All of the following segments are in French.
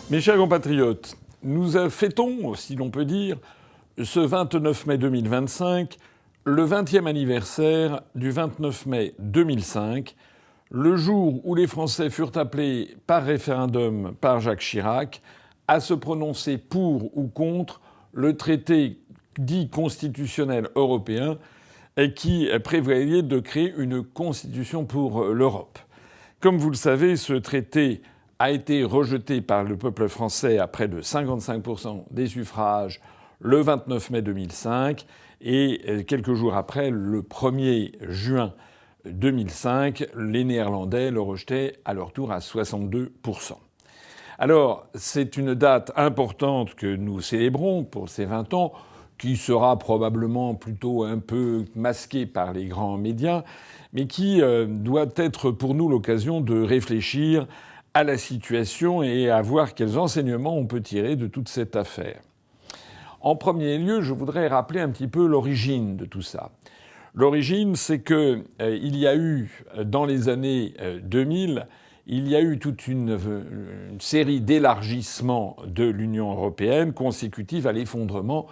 Mes chers compatriotes, nous fêtons, si l'on peut dire, ce 29 mai 2025, le 20e anniversaire du 29 mai 2005, le jour où les Français furent appelés par référendum par Jacques Chirac à se prononcer pour ou contre le traité dit constitutionnel européen qui prévoyait de créer une constitution pour l'Europe. Comme vous le savez, ce traité a été rejeté par le peuple français à près de 55% des suffrages le 29 mai 2005 et quelques jours après, le 1er juin 2005, les Néerlandais le rejetaient à leur tour à 62%. Alors, c'est une date importante que nous célébrons pour ces 20 ans, qui sera probablement plutôt un peu masquée par les grands médias, mais qui doit être pour nous l'occasion de réfléchir à la situation et à voir quels enseignements on peut tirer de toute cette affaire. En premier lieu, je voudrais rappeler un petit peu l'origine de tout ça. L'origine, c'est que il y a eu, dans les années 2000, il y a eu toute une série d'élargissements de l'Union européenne consécutifs à l'effondrement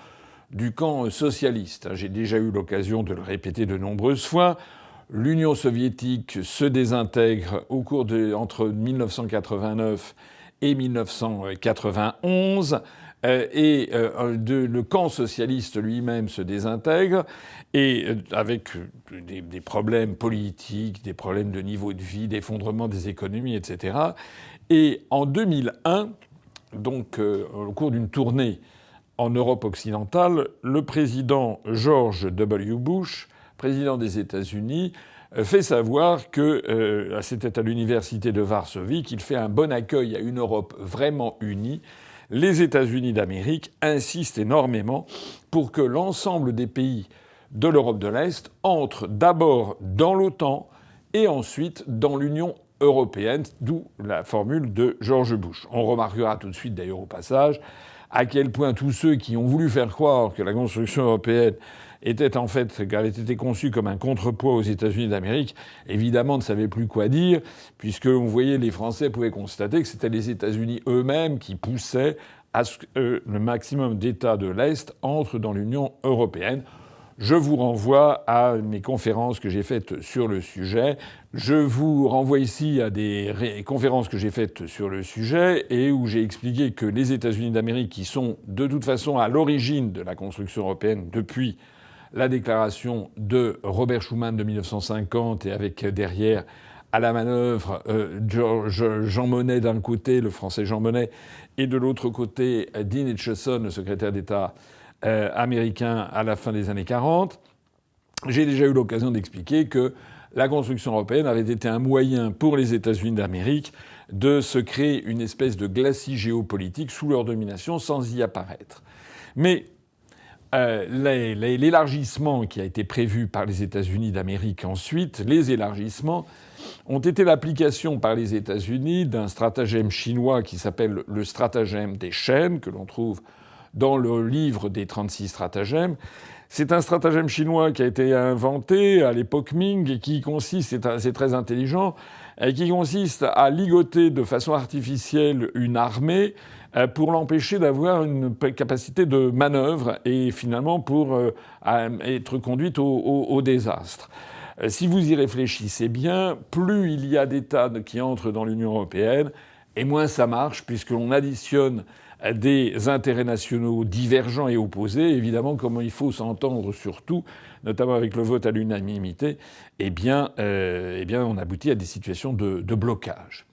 du camp socialiste. J'ai déjà eu l'occasion de le répéter de nombreuses fois. L'Union soviétique se désintègre entre 1989 et 1991. Le camp socialiste lui-même se désintègre, et avec des problèmes politiques, des problèmes de niveau de vie, d'effondrement des économies, etc. Et en 2001, donc au cours d'une tournée en Europe occidentale, le président George W. Bush, président des États-Unis, fait savoir que c'était à l'université de Varsovie qu'il fait un bon accueil à une Europe vraiment unie. Les États-Unis d'Amérique insistent énormément pour que l'ensemble des pays de l'Europe de l'Est entrent d'abord dans l'OTAN et ensuite dans l'Union européenne, d'où la formule de George Bush. On remarquera tout de suite, d'ailleurs, au passage, à quel point tous ceux qui ont voulu faire croire que la construction européenne avait été conçue comme un contrepoids aux États-Unis d'Amérique, évidemment ne savaient plus quoi dire, puisque vous voyez, les Français pouvaient constater que c'était les États-Unis eux-mêmes qui poussaient à ce que le maximum d'États de l'Est entrent dans l'Union européenne. Je vous renvoie à mes conférences que j'ai faites sur le sujet. Je vous renvoie ici à des conférences que j'ai faites sur le sujet et où j'ai expliqué que les États-Unis d'Amérique, qui sont de toute façon à l'origine de la construction européenne depuis la déclaration de Robert Schuman de 1950 et avec derrière à la manœuvre Jean Monnet d'un côté, le français Jean Monnet, et de l'autre côté Dean Acheson, le secrétaire d'État américain à la fin des années 40. J'ai déjà eu l'occasion d'expliquer que la construction européenne avait été un moyen pour les États-Unis d'Amérique de se créer une espèce de glacis géopolitique sous leur domination sans y apparaître. Mais l'élargissement qui a été prévu par les États-Unis d'Amérique ensuite, les élargissements ont été l'application par les États-Unis d'un stratagème chinois qui s'appelle le stratagème des chaînes, que l'on trouve dans le livre des 36 stratagèmes. C'est un stratagème chinois qui a été inventé à l'époque Ming et qui consiste, c'est très intelligent, et qui consiste à ligoter de façon artificielle une armée pour l'empêcher d'avoir une capacité de manœuvre et finalement pour être conduite au désastre. Si vous y réfléchissez bien, plus il y a d'États qui entrent dans l'Union européenne, et moins ça marche, puisque l'on additionne des intérêts nationaux divergents et opposés, évidemment, comme il faut s'entendre sur tout, notamment avec le vote à l'unanimité, eh bien, on aboutit à des situations de blocage.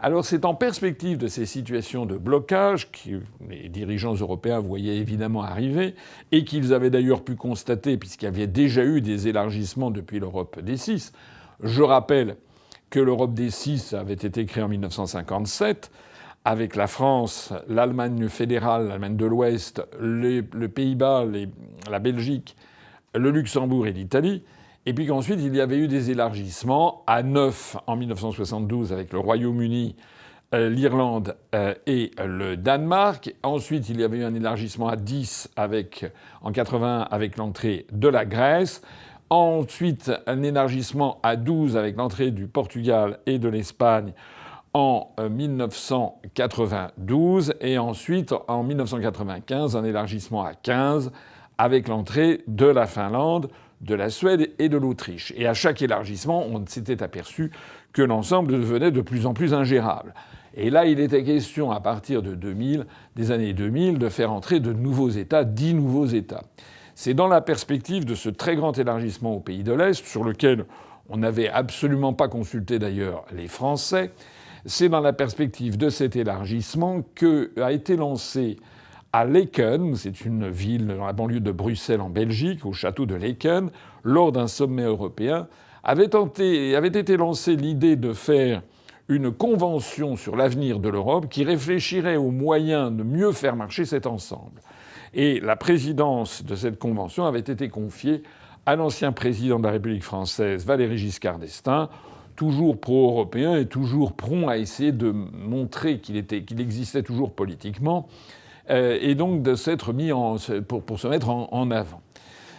Alors, c'est en perspective de ces situations de blocage que les dirigeants européens voyaient évidemment arriver, et qu'ils avaient d'ailleurs pu constater, puisqu'il y avait déjà eu des élargissements depuis l'Europe des Six. Je rappelle que l'Europe des Six avait été créée en 1957, avec la France, l'Allemagne fédérale, l'Allemagne de l'Ouest, le Pays-Bas, la Belgique, le Luxembourg et l'Italie. Et puis qu'ensuite, il y avait eu des élargissements à 9 en 1972 avec le Royaume-Uni, l'Irlande et le Danemark. Ensuite, il y avait eu un élargissement à 10 en 81 avec l'entrée de la Grèce. Ensuite, un élargissement à 12 avec l'entrée du Portugal et de l'Espagne en 1992 et ensuite en 1995 un élargissement à 15 avec l'entrée de la Finlande, de la Suède et de l'Autriche. Et à chaque élargissement, on s'était aperçu que l'ensemble devenait de plus en plus ingérable. Et là, il était question, à partir de 2000, des années 2000, de faire entrer de nouveaux États, 10 nouveaux États. C'est dans la perspective de ce très grand élargissement aux pays de l'Est, sur lequel on n'avait absolument pas consulté d'ailleurs les Français, c'est dans la perspective de cet élargissement qu'a été lancé à Laeken, c'est une ville dans la banlieue de Bruxelles en Belgique, au château de Laeken, lors d'un sommet européen, avait été lancée l'idée de faire une convention sur l'avenir de l'Europe qui réfléchirait aux moyens de mieux faire marcher cet ensemble. Et la présidence de cette convention avait été confiée à l'ancien président de la République française, Valéry Giscard d'Estaing, toujours pro-européen et toujours prompt à essayer de montrer qu'il existait toujours politiquement, et donc de s'être mis pour se mettre en avant.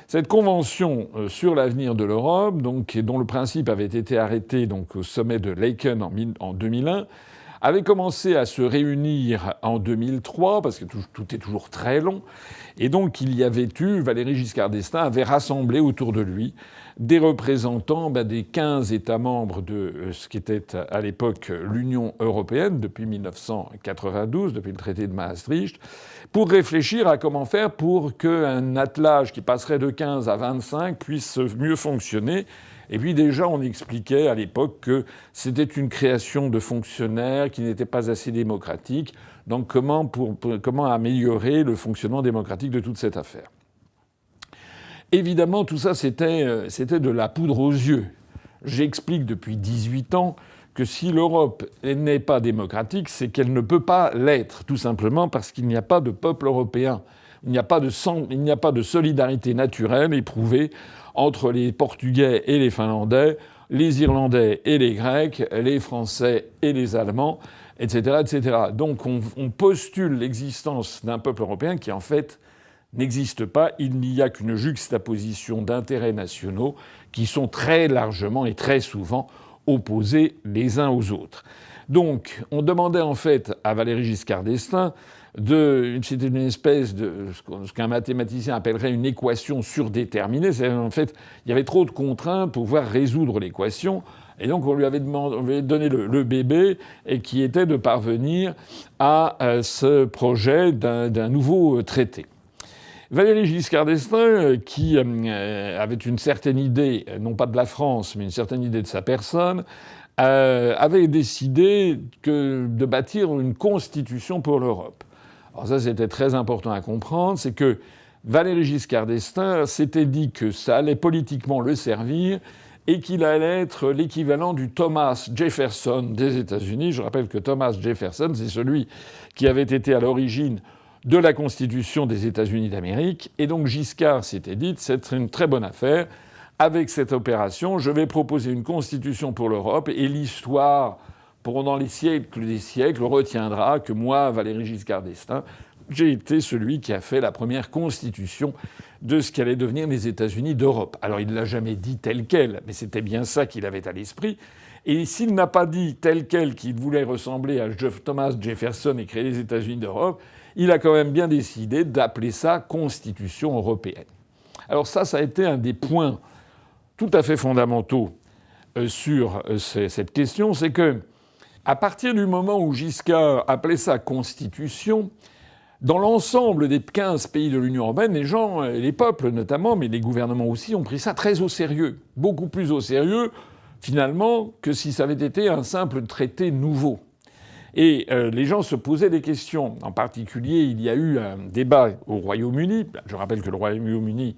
Cette convention sur l'avenir de l'Europe, donc, dont le principe avait été arrêté donc, au sommet de Laeken en 2001, avait commencé à se réunir en 2003, parce que tout est toujours très long, et donc il y avait eu, Valéry Giscard d'Estaing avait rassemblé autour de lui des représentants des 15 États membres de ce qui était à l'époque l'Union européenne depuis 1992, depuis le traité de Maastricht, pour réfléchir à comment faire pour qu'un attelage qui passerait de 15 à 25 puisse mieux fonctionner. Et puis déjà, on expliquait à l'époque que c'était une création de fonctionnaires qui n'était pas assez démocratique. Donc comment améliorer le fonctionnement démocratique de toute cette affaire ? Évidemment, tout ça, c'était de la poudre aux yeux. J'explique depuis 18 ans que si l'Europe n'est pas démocratique, c'est qu'elle ne peut pas l'être, tout simplement parce qu'il n'y a pas de peuple européen. Il n'y a pas de solidarité naturelle éprouvée entre les Portugais et les Finlandais, les Irlandais et les Grecs, les Français et les Allemands, etc., etc. Donc on postule l'existence d'un peuple européen qui, en fait, n'existe pas. Il n'y a qu'une juxtaposition d'intérêts nationaux qui sont très largement et très souvent opposés les uns aux autres. Donc, on demandait en fait à Valéry Giscard d'Estaing c'était une espèce de ce qu'un mathématicien appellerait une équation surdéterminée. C'est-à-dire, en fait, il y avait trop de contraintes pour pouvoir résoudre l'équation. Et donc, on lui avait donné le bébé, et qui était de parvenir à ce projet d'un nouveau traité. Valéry Giscard d'Estaing, qui avait une certaine idée, non pas de la France, mais une certaine idée de sa personne, avait décidé de bâtir une constitution pour l'Europe. Alors ça, c'était très important à comprendre, c'est que Valéry Giscard d'Estaing s'était dit que ça allait politiquement le servir et qu'il allait être l'équivalent du Thomas Jefferson des États-Unis. Je rappelle que Thomas Jefferson, c'est celui qui avait été à l'origine de la Constitution des États-Unis d'Amérique. Et donc Giscard s'était dit, c'est une très bonne affaire. Avec cette opération, je vais proposer une constitution pour l'Europe et l'histoire, pendant les siècles des siècles, retiendra que moi, Valéry Giscard d'Estaing, j'ai été celui qui a fait la première constitution de ce qu'allaient devenir les États-Unis d'Europe. Alors il ne l'a jamais dit tel quel, mais c'était bien ça qu'il avait à l'esprit. Et s'il n'a pas dit tel quel qu'il voulait ressembler à Thomas Jefferson et créer les États-Unis d'Europe, il a quand même bien décidé d'appeler ça Constitution européenne. Alors ça a été un des points tout à fait fondamentaux sur cette question, c'est que à partir du moment où Giscard appelait ça Constitution, dans l'ensemble des 15 pays de l'Union européenne, les gens, les peuples notamment, mais les gouvernements aussi, ont pris ça très au sérieux. Beaucoup plus au sérieux, finalement, que si ça avait été un simple traité nouveau. Et les gens se posaient des questions. En particulier, il y a eu un débat au Royaume-Uni. Je rappelle que le Royaume-Uni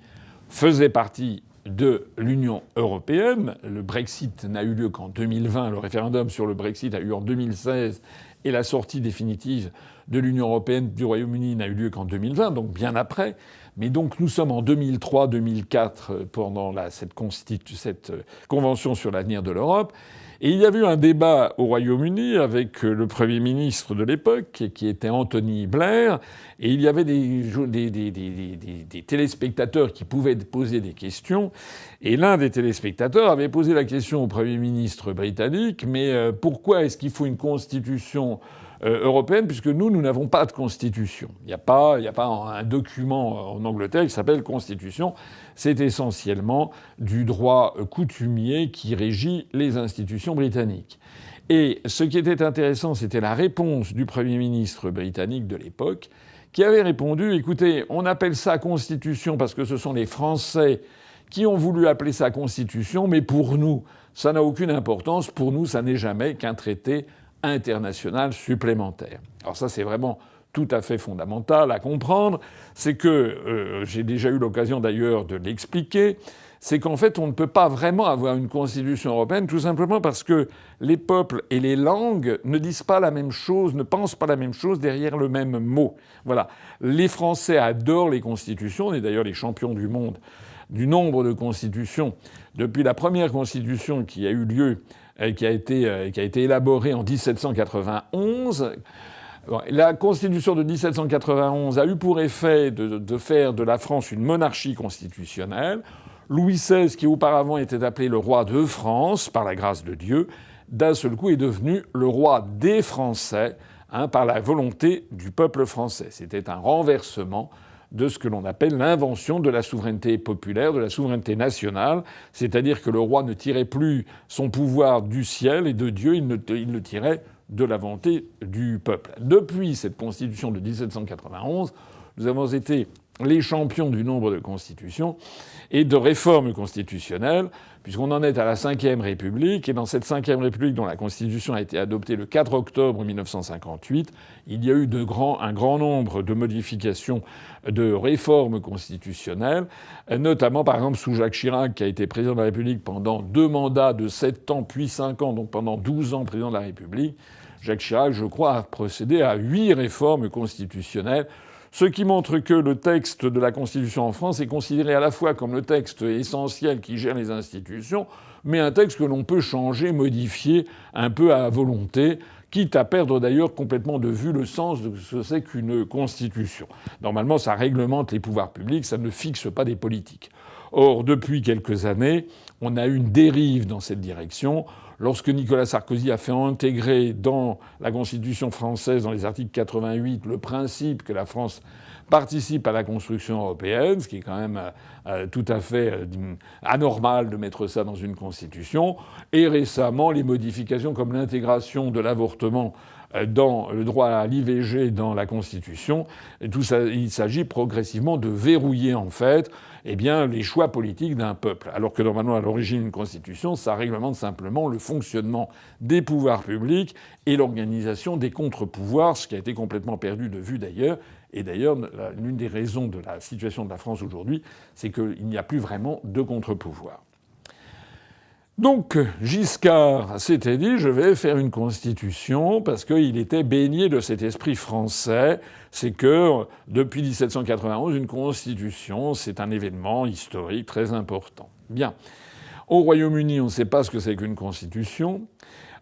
faisait partie de l'Union européenne. Le Brexit n'a eu lieu qu'en 2020. Le référendum sur le Brexit a eu en 2016. Et la sortie définitive de l'Union européenne du Royaume-Uni n'a eu lieu qu'en 2020, donc bien après. Mais donc nous sommes en 2003-2004 pendant cette convention sur l'avenir de l'Europe. Et il y avait eu un débat au Royaume-Uni avec le Premier ministre de l'époque, qui était Anthony Blair, et il y avait des téléspectateurs qui pouvaient poser des questions. Et l'un des téléspectateurs avait posé la question au Premier ministre britannique, mais pourquoi est-ce qu'il faut une constitution européenne, puisque nous n'avons pas de constitution. Il n'y a pas un document en Angleterre qui s'appelle Constitution. C'est essentiellement du droit coutumier qui régit les institutions britanniques. Et ce qui était intéressant, c'était la réponse du Premier ministre britannique de l'époque, qui avait répondu, écoutez, on appelle ça Constitution parce que ce sont les Français qui ont voulu appeler ça Constitution, mais pour nous, ça n'a aucune importance. Pour nous, ça n'est jamais qu'un traité international supplémentaire. Alors ça, c'est vraiment tout à fait fondamental à comprendre. C'est que, j'ai déjà eu l'occasion d'ailleurs de l'expliquer, c'est qu'en fait, on ne peut pas vraiment avoir une constitution européenne, tout simplement parce que les peuples et les langues ne disent pas la même chose, ne pensent pas la même chose derrière le même mot. Voilà. Les Français adorent les constitutions, on est d'ailleurs les champions du monde du nombre de constitutions. Depuis la première constitution qui a eu lieu, qui a été élaborée en 1791. La Constitution de 1791 a eu pour effet de faire de la France une monarchie constitutionnelle. Louis XVI, qui auparavant était appelé le roi de France, par la grâce de Dieu, d'un seul coup est devenu le roi des Français, par la volonté du peuple français. C'était un renversement de ce que l'on appelle l'invention de la souveraineté populaire, de la souveraineté nationale, c'est-à-dire que le roi ne tirait plus son pouvoir du ciel et de Dieu, il le tirait de la volonté du peuple. Depuis cette constitution de 1791, nous avons été les champions du nombre de constitutions et de réformes constitutionnelles, puisqu'on en est à la Ve République, et dans cette Ve République dont la Constitution a été adoptée le 4 octobre 1958, il y a eu un grand nombre de modifications, de réformes constitutionnelles, notamment par exemple sous Jacques Chirac, qui a été président de la République pendant 2 mandats de 7 ans puis 5 ans, donc pendant 12 ans président de la République. Jacques Chirac, je crois, a procédé à 8 réformes constitutionnelles, ce qui montre que le texte de la Constitution en France est considéré à la fois comme le texte essentiel qui gère les institutions, mais un texte que l'on peut changer, modifier un peu à volonté, quitte à perdre d'ailleurs complètement de vue le sens de ce que c'est qu'une constitution. Normalement, ça réglemente les pouvoirs publics, ça ne fixe pas des politiques. Or, depuis quelques années, on a eu une dérive dans cette direction. Lorsque Nicolas Sarkozy a fait intégrer dans la Constitution française, dans les articles 88, le principe que la France participe à la construction européenne, ce qui est quand même tout à fait anormal de mettre ça dans une Constitution, et récemment les modifications comme l'intégration de l'avortement dans le droit à l'IVG dans la Constitution, et tout ça, il s'agit progressivement de verrouiller en fait les choix politiques d'un peuple. Alors que normalement, à l'origine, une constitution, ça réglemente simplement le fonctionnement des pouvoirs publics et l'organisation des contre-pouvoirs, ce qui a été complètement perdu de vue d'ailleurs. Et d'ailleurs, l'une des raisons de la situation de la France aujourd'hui, c'est qu'il n'y a plus vraiment de contre-pouvoirs. Donc Giscard s'était dit « je vais faire une constitution » parce qu'il était baigné de cet esprit français. C'est que depuis 1791, une constitution, c'est un événement historique très important. Bien. Au Royaume-Uni, on ne sait pas ce que c'est qu'une constitution.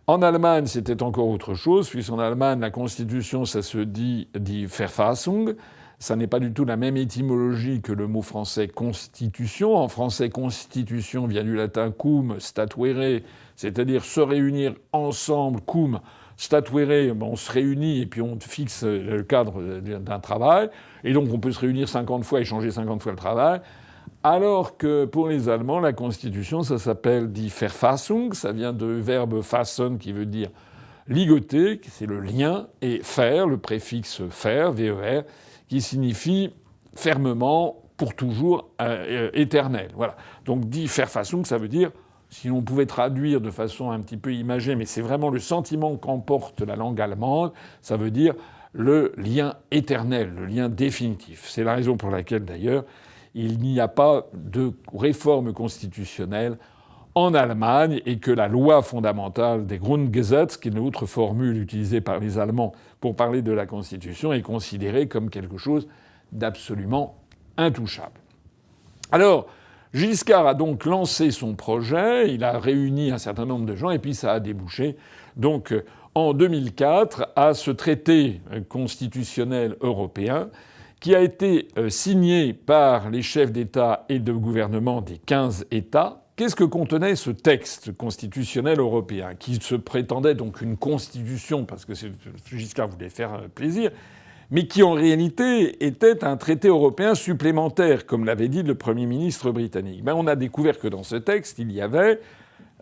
En Allemagne, c'était encore autre chose, puisqu'en Allemagne, la constitution, ça se dit Verfassung. Ça n'est pas du tout la même étymologie que le mot français constitution. En français, constitution vient du latin cum statuere, c'est-à-dire se réunir ensemble, cum statuere, on se réunit et puis on fixe le cadre d'un travail. Et donc on peut se réunir 50 fois et changer 50 fois le travail. Alors que pour les Allemands, la constitution, ça s'appelle die Verfassung, ça vient du verbe fassen qui veut dire ligoter, c'est le lien, et faire, le préfixe faire, ver, qui signifie fermement, pour toujours, éternel. Voilà. Donc die Verfassung, ça veut dire, si on pouvait traduire de façon un petit peu imagée, mais c'est vraiment le sentiment qu'emporte la langue allemande, ça veut dire le lien éternel, le lien définitif. C'est la raison pour laquelle, d'ailleurs, il n'y a pas de réforme constitutionnelle en Allemagne et que la loi fondamentale des Grundgesetz, qui est une autre formule utilisée par les Allemands pour parler de la Constitution, est considérée comme quelque chose d'absolument intouchable. Alors, Giscard a donc lancé son projet, il a réuni un certain nombre de gens, et puis ça a débouché donc en 2004 à ce traité constitutionnel européen qui a été signé par les chefs d'État et de gouvernement des 15 États. Qu'est-ce que contenait ce texte constitutionnel européen, qui se prétendait donc une constitution, parce que Giscard voulait faire plaisir, mais qui en réalité était un traité européen supplémentaire, comme l'avait dit le Premier ministre britannique. Ben, on a découvert que dans ce texte, il y avait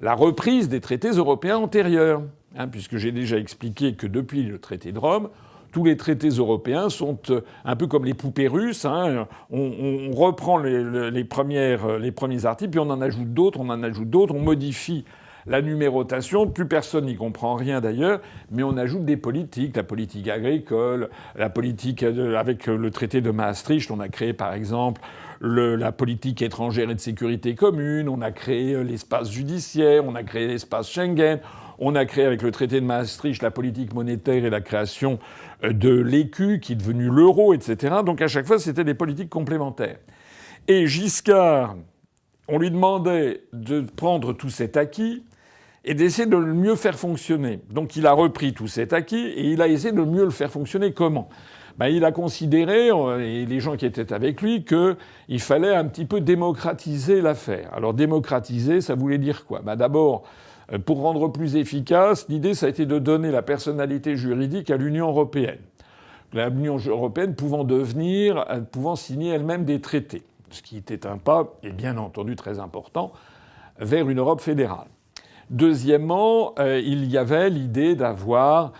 la reprise des traités européens antérieurs, puisque j'ai déjà expliqué que depuis le traité de Rome, tous les traités européens sont un peu comme les poupées russes. On reprend les premiers articles, puis on en ajoute d'autres, on modifie la numérotation, plus personne n'y comprend rien d'ailleurs, mais on ajoute des politiques, la politique agricole, la politique avec le traité de Maastricht, on a créé par exemple la politique étrangère et de sécurité commune, on a créé l'espace judiciaire, on a créé l'espace Schengen, on a créé avec le traité de Maastricht la politique monétaire et la création de l'écu qui est devenu l'euro, etc. Donc à chaque fois c'était des politiques complémentaires. Et Giscard, on lui demandait de prendre tout cet acquis et d'essayer de le mieux faire fonctionner. Donc il a repris tout cet acquis et il a essayé de mieux le faire fonctionner. Comment ? Il a considéré, et les gens qui étaient avec lui, qu'il fallait un petit peu démocratiser l'affaire. Alors démocratiser, ça voulait dire quoi ? D'abord, pour rendre plus efficace, l'idée, ça a été de donner la personnalité juridique à l'Union européenne. L'Union européenne pouvant signer elle-même des traités. Ce qui était un pas, et bien entendu très important, vers une Europe fédérale. Deuxièmement, il y avait l'idée d'avoir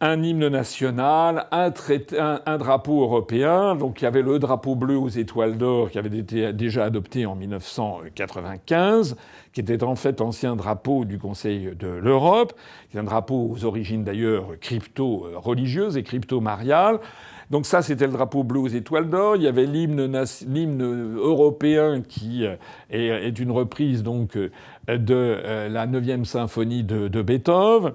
un hymne national, un drapeau européen. Donc il y avait le drapeau bleu aux étoiles d'or qui avait été déjà adopté en 1995, qui était en fait ancien drapeau du Conseil de l'Europe, qui est un drapeau aux origines d'ailleurs crypto-religieuses et crypto-mariales. Donc ça, c'était le drapeau bleu aux étoiles d'or. Il y avait l'hymne européen qui est une reprise donc de la 9e symphonie de Beethoven,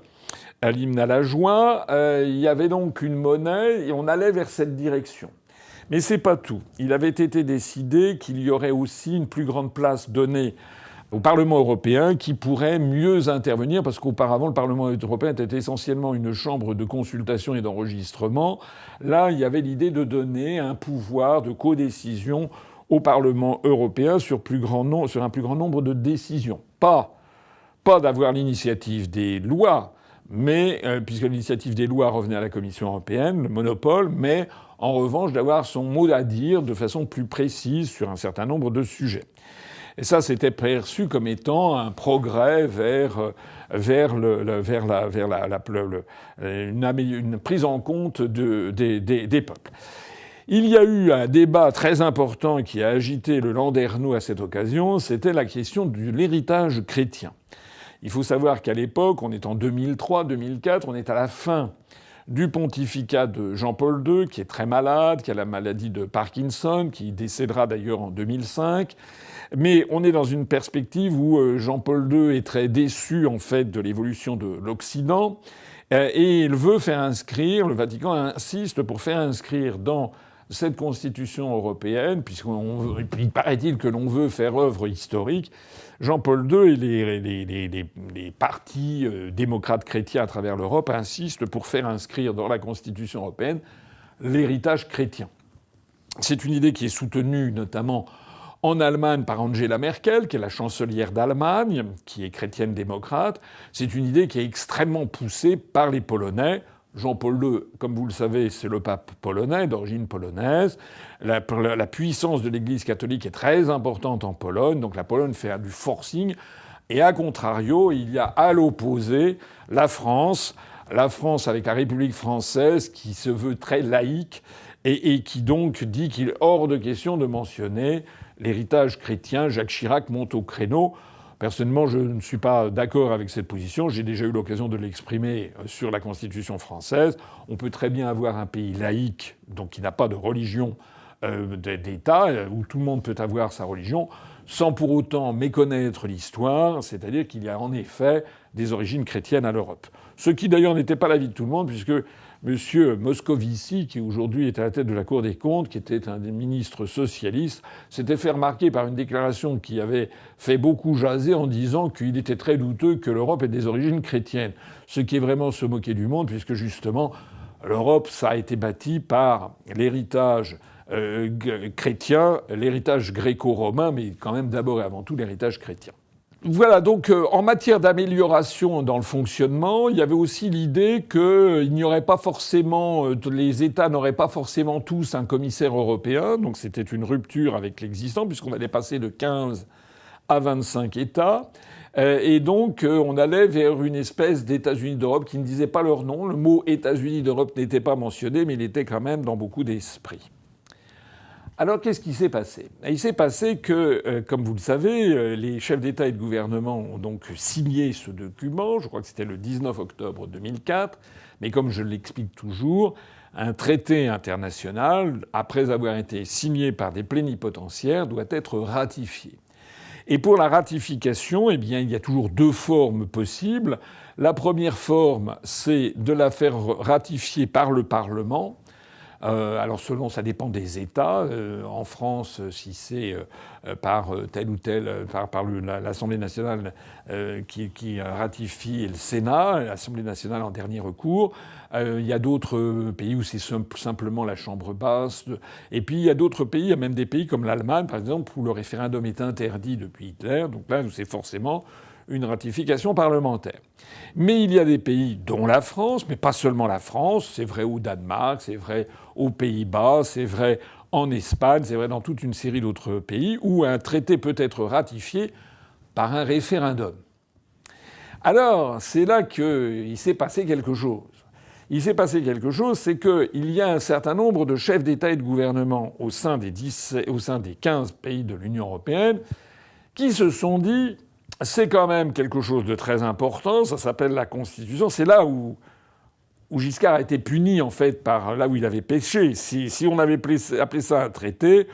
l'hymne à la joie. Il y avait donc une monnaie et on allait vers cette direction. Mais c'est pas tout. Il avait été décidé qu'il y aurait aussi une plus grande place donnée au Parlement européen qui pourrait mieux intervenir, parce qu'auparavant, le Parlement européen était essentiellement une chambre de consultation et d'enregistrement. Là, il y avait l'idée de donner un pouvoir de codécision au Parlement européen sur un plus grand nombre de décisions. Pas d'avoir l'initiative des lois, mais puisque l'initiative des lois revenait à la Commission européenne, le monopole, mais en revanche d'avoir son mot à dire de façon plus précise sur un certain nombre de sujets. Et ça, c'était perçu comme étant un progrès vers une prise en compte des peuples. Il y a eu un débat très important qui a agité le Landerneau à cette occasion, c'était la question de l'héritage chrétien. Il faut savoir qu'à l'époque, on est en 2003-2004, on est à la fin du pontificat de Jean-Paul II, qui est très malade, qui a la maladie de Parkinson, qui décédera d'ailleurs en 2005. Mais on est dans une perspective où Jean-Paul II est très déçu, en fait, de l'évolution de l'Occident. Et il veut faire inscrire, le Vatican insiste pour faire inscrire dans cette constitution européenne, puisqu'il paraît-il que l'on veut faire œuvre historique, Jean-Paul II et les partis démocrates chrétiens à travers l'Europe insistent pour faire inscrire dans la Constitution européenne l'héritage chrétien. C'est une idée qui est soutenue notamment en Allemagne par Angela Merkel, qui est la chancelière d'Allemagne, qui est chrétienne démocrate. C'est une idée qui est extrêmement poussée par les Polonais. Jean-Paul II, comme vous le savez, c'est le pape polonais, d'origine polonaise. La puissance de l'Église catholique est très importante en Pologne, donc la Pologne fait du forcing. Et à contrario, il y a à l'opposé la France avec la République française qui se veut très laïque et qui donc dit qu'il est hors de question de mentionner l'héritage chrétien. Jacques Chirac monte au créneau. Personnellement, je ne suis pas d'accord avec cette position. J'ai déjà eu l'occasion de l'exprimer sur la Constitution française. On peut très bien avoir un pays laïque, donc qui n'a pas de religion d'État où tout le monde peut avoir sa religion sans pour autant méconnaître l'histoire, c'est-à-dire qu'il y a en effet des origines chrétiennes à l'Europe. Ce qui d'ailleurs n'était pas l'avis de tout le monde, puisque M. Moscovici, qui aujourd'hui est à la tête de la Cour des comptes, qui était un des ministres socialistes, s'était fait remarquer par une déclaration qui avait fait beaucoup jaser en disant qu'il était très douteux que l'Europe ait des origines chrétiennes. Ce qui est vraiment se moquer du monde, puisque justement, l'Europe, ça a été bâti par l'héritage chrétien, l'héritage gréco-romain, mais quand même d'abord et avant tout l'héritage chrétien. Voilà, donc en matière d'amélioration dans le fonctionnement, il y avait aussi l'idée qu'il n'y aurait pas forcément, les États n'auraient pas forcément tous un commissaire européen, donc c'était une rupture avec l'existant, puisqu'on allait passer de 15 à 25 États. Et donc, on allait vers une espèce d'États-Unis d'Europe qui ne disait pas leur nom. Le mot États-Unis d'Europe n'était pas mentionné, mais il était quand même dans beaucoup d'esprits. Alors, qu'est-ce qui s'est passé ? Il s'est passé que, comme vous le savez, les chefs d'État et de gouvernement ont donc signé ce document. Je crois que c'était le 19 octobre 2004. Mais comme je l'explique toujours, un traité international, après avoir été signé par des plénipotentiaires, doit être ratifié. Et pour la ratification, eh bien, il y a toujours deux formes possibles. La première forme, c'est de la faire ratifier par le Parlement. Alors selon, ça dépend des États. En France, si c'est par tel ou tel, par l'Assemblée nationale qui ratifie, et le Sénat, l'Assemblée nationale en dernier recours. Il y a d'autres pays où c'est simplement la Chambre basse. Et puis il y a d'autres pays, il y a même des pays comme l'Allemagne, par exemple, où le référendum est interdit depuis Hitler. Donc là, c'est forcément une ratification parlementaire. Mais il y a des pays, dont la France, mais pas seulement la France, c'est vrai au Danemark, c'est vrai aux Pays-Bas, c'est vrai en Espagne, c'est vrai dans toute une série d'autres pays, où un traité peut être ratifié par un référendum. Alors, c'est là qu'il s'est passé quelque chose. Il s'est passé quelque chose, c'est qu'il y a un certain nombre de chefs d'État et de gouvernement au sein des 15 pays de l'Union européenne qui se sont dit « c'est quand même quelque chose de très important, ça s'appelle la Constitution ». C'est là où Giscard a été puni, en fait, par là où il avait péché. Si on avait appelé ça un traité,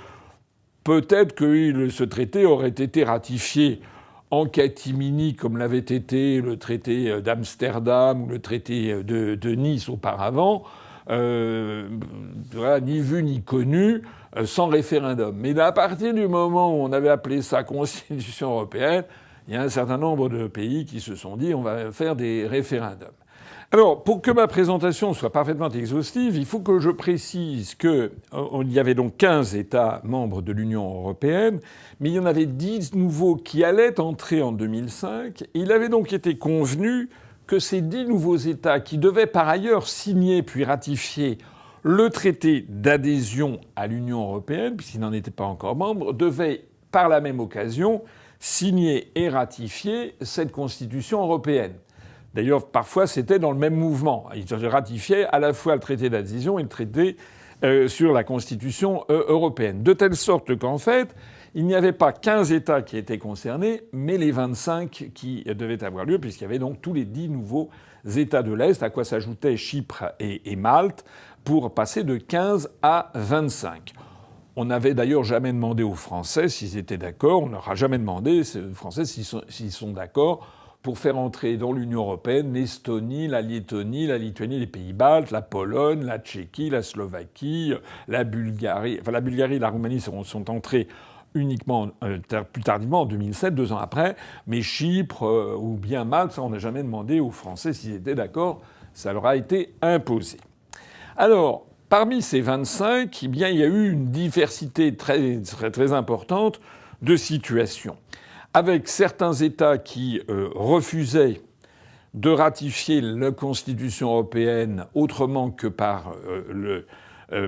peut-être que ce traité aurait été ratifié en catimini, comme l'avait été le traité d'Amsterdam ou le traité de Nice auparavant, voilà, ni vu ni connu, sans référendum. Mais à partir du moment où on avait appelé ça Constitution européenne, il y a un certain nombre de pays qui se sont dit on va faire des référendums. Alors, pour que ma présentation soit parfaitement exhaustive, il faut que je précise qu'il y avait donc 15 États membres de l'Union européenne, mais il y en avait 10 nouveaux qui allaient entrer en 2005. Il avait donc été convenu que ces 10 nouveaux États, qui devaient par ailleurs signer puis ratifier le traité d'adhésion à l'Union européenne, puisqu'ils n'en étaient pas encore membres, devaient par la même occasion signer et ratifier cette Constitution européenne. D'ailleurs, parfois, c'était dans le même mouvement. Ils ratifiaient à la fois le traité d'adhésion et le traité sur la Constitution européenne. De telle sorte qu'en fait, il n'y avait pas 15 États qui étaient concernés, mais les 25 qui devaient avoir lieu, puisqu'il y avait donc tous les 10 nouveaux États de l'Est, à quoi s'ajoutaient Chypre et Malte, pour passer de 15 à 25. On n'avait d'ailleurs jamais demandé aux Français s'ils étaient d'accord. On ne leur a jamais demandé aux Français s'ils sont d'accord pour faire entrer dans l'Union européenne l'Estonie, la Lettonie, la Lituanie, les Pays-Baltes, la Pologne, la Tchéquie, la Slovaquie, la Bulgarie. Enfin, la Bulgarie et la Roumanie sont entrés uniquement plus tardivement, en 2007, 2 ans après. Mais Chypre ou bien Malte, ça, on n'a jamais demandé aux Français s'ils étaient d'accord. Ça leur a été imposé. Alors, parmi ces 25, eh bien, il y a eu une diversité très, très, très importante de situations, avec certains États qui refusaient de ratifier la Constitution européenne autrement que par le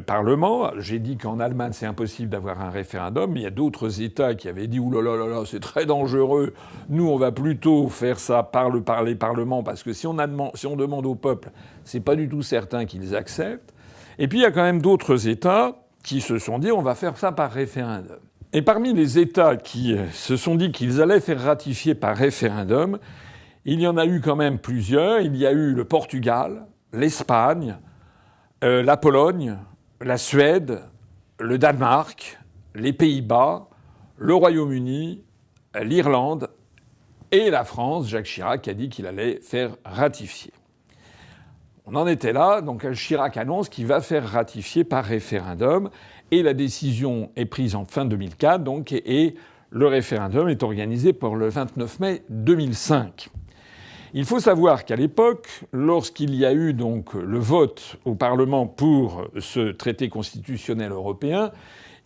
Parlement. J'ai dit qu'en Allemagne, c'est impossible d'avoir un référendum, mais il y a d'autres États qui avaient dit « Ouh là là là là, c'est très dangereux, nous, on va plutôt faire ça par les parlements, parce que si on demande au peuple, c'est pas du tout certain qu'ils acceptent. » Et puis, il y a quand même d'autres États qui se sont dit « On va faire ça par référendum. » Et parmi les États qui se sont dit qu'ils allaient faire ratifier par référendum, il y en a eu quand même plusieurs. Il y a eu le Portugal, l'Espagne, la Pologne, la Suède, le Danemark, les Pays-Bas, le Royaume-Uni, l'Irlande et la France. Jacques Chirac a dit qu'il allait faire ratifier. On en était là, donc Chirac annonce qu'il va faire ratifier par référendum, et la décision est prise en fin 2004, donc, et le référendum est organisé pour le 29 mai 2005. Il faut savoir qu'à l'époque, lorsqu'il y a eu donc le vote au Parlement pour ce traité constitutionnel européen,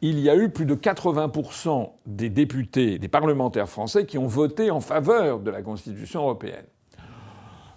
il y a eu plus de 80% des députés, des parlementaires français qui ont voté en faveur de la Constitution européenne.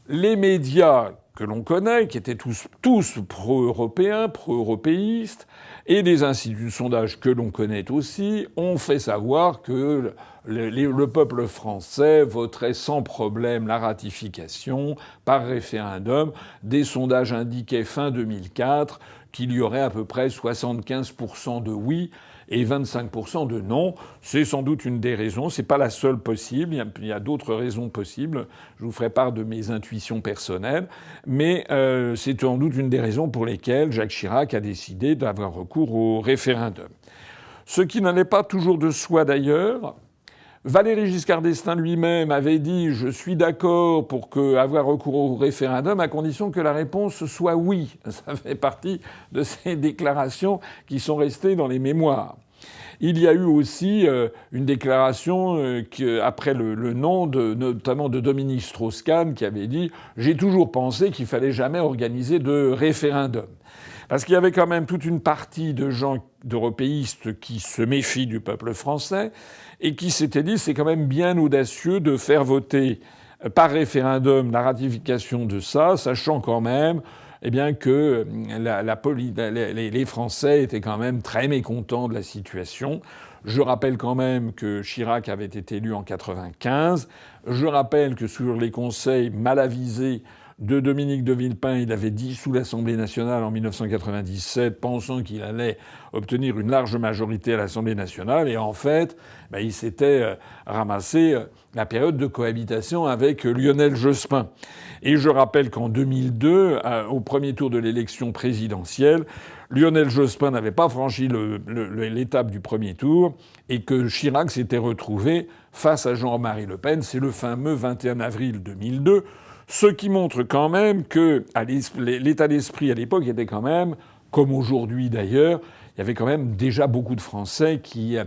Les médias que l'on connaît, qui étaient tous pro-européens, pro-européistes, et des instituts de sondage que l'on connaît aussi, ont fait savoir que le peuple français voterait sans problème la ratification par référendum. Des sondages indiquaient fin 2004 qu'il y aurait à peu près 75% de oui et 25% de non. C'est sans doute une des raisons. C'est pas la seule possible. Il y a d'autres raisons possibles. Je vous ferai part de mes intuitions personnelles. Mais c'est sans doute une des raisons pour lesquelles Jacques Chirac a décidé d'avoir recours au référendum. Ce qui n'allait pas toujours de soi d'ailleurs. Valéry Giscard d'Estaing lui-même avait dit « Je suis d'accord pour avoir recours au référendum à condition que la réponse soit oui ». Ça fait partie de ces déclarations qui sont restées dans les mémoires. Il y a eu aussi une déclaration après le nom notamment de Dominique Strauss-Kahn qui avait dit « J'ai toujours pensé qu'il fallait jamais organiser de référendum ». Parce qu'il y avait quand même toute une partie de gens d'européistes qui se méfient du peuple français et qui s'étaient dit c'est quand même bien audacieux de faire voter par référendum la ratification de ça, sachant quand même que les Français étaient quand même très mécontents de la situation. Je rappelle quand même que Chirac avait été élu en 1995. Je rappelle que sur les conseils mal avisés de Dominique de Villepin, il avait dissous l'Assemblée nationale en 1997, pensant qu'il allait obtenir une large majorité à l'Assemblée nationale. Et en fait, il s'était ramassé la période de cohabitation avec Lionel Jospin. Et je rappelle qu'en 2002, au premier tour de l'élection présidentielle, Lionel Jospin n'avait pas franchi l'étape du premier tour et que Chirac s'était retrouvé face à Jean-Marie Le Pen. C'est le fameux 21 avril 2002. Ce qui montre quand même que l'état d'esprit à l'époque était quand même, comme aujourd'hui d'ailleurs, il y avait quand même déjà beaucoup de Français qui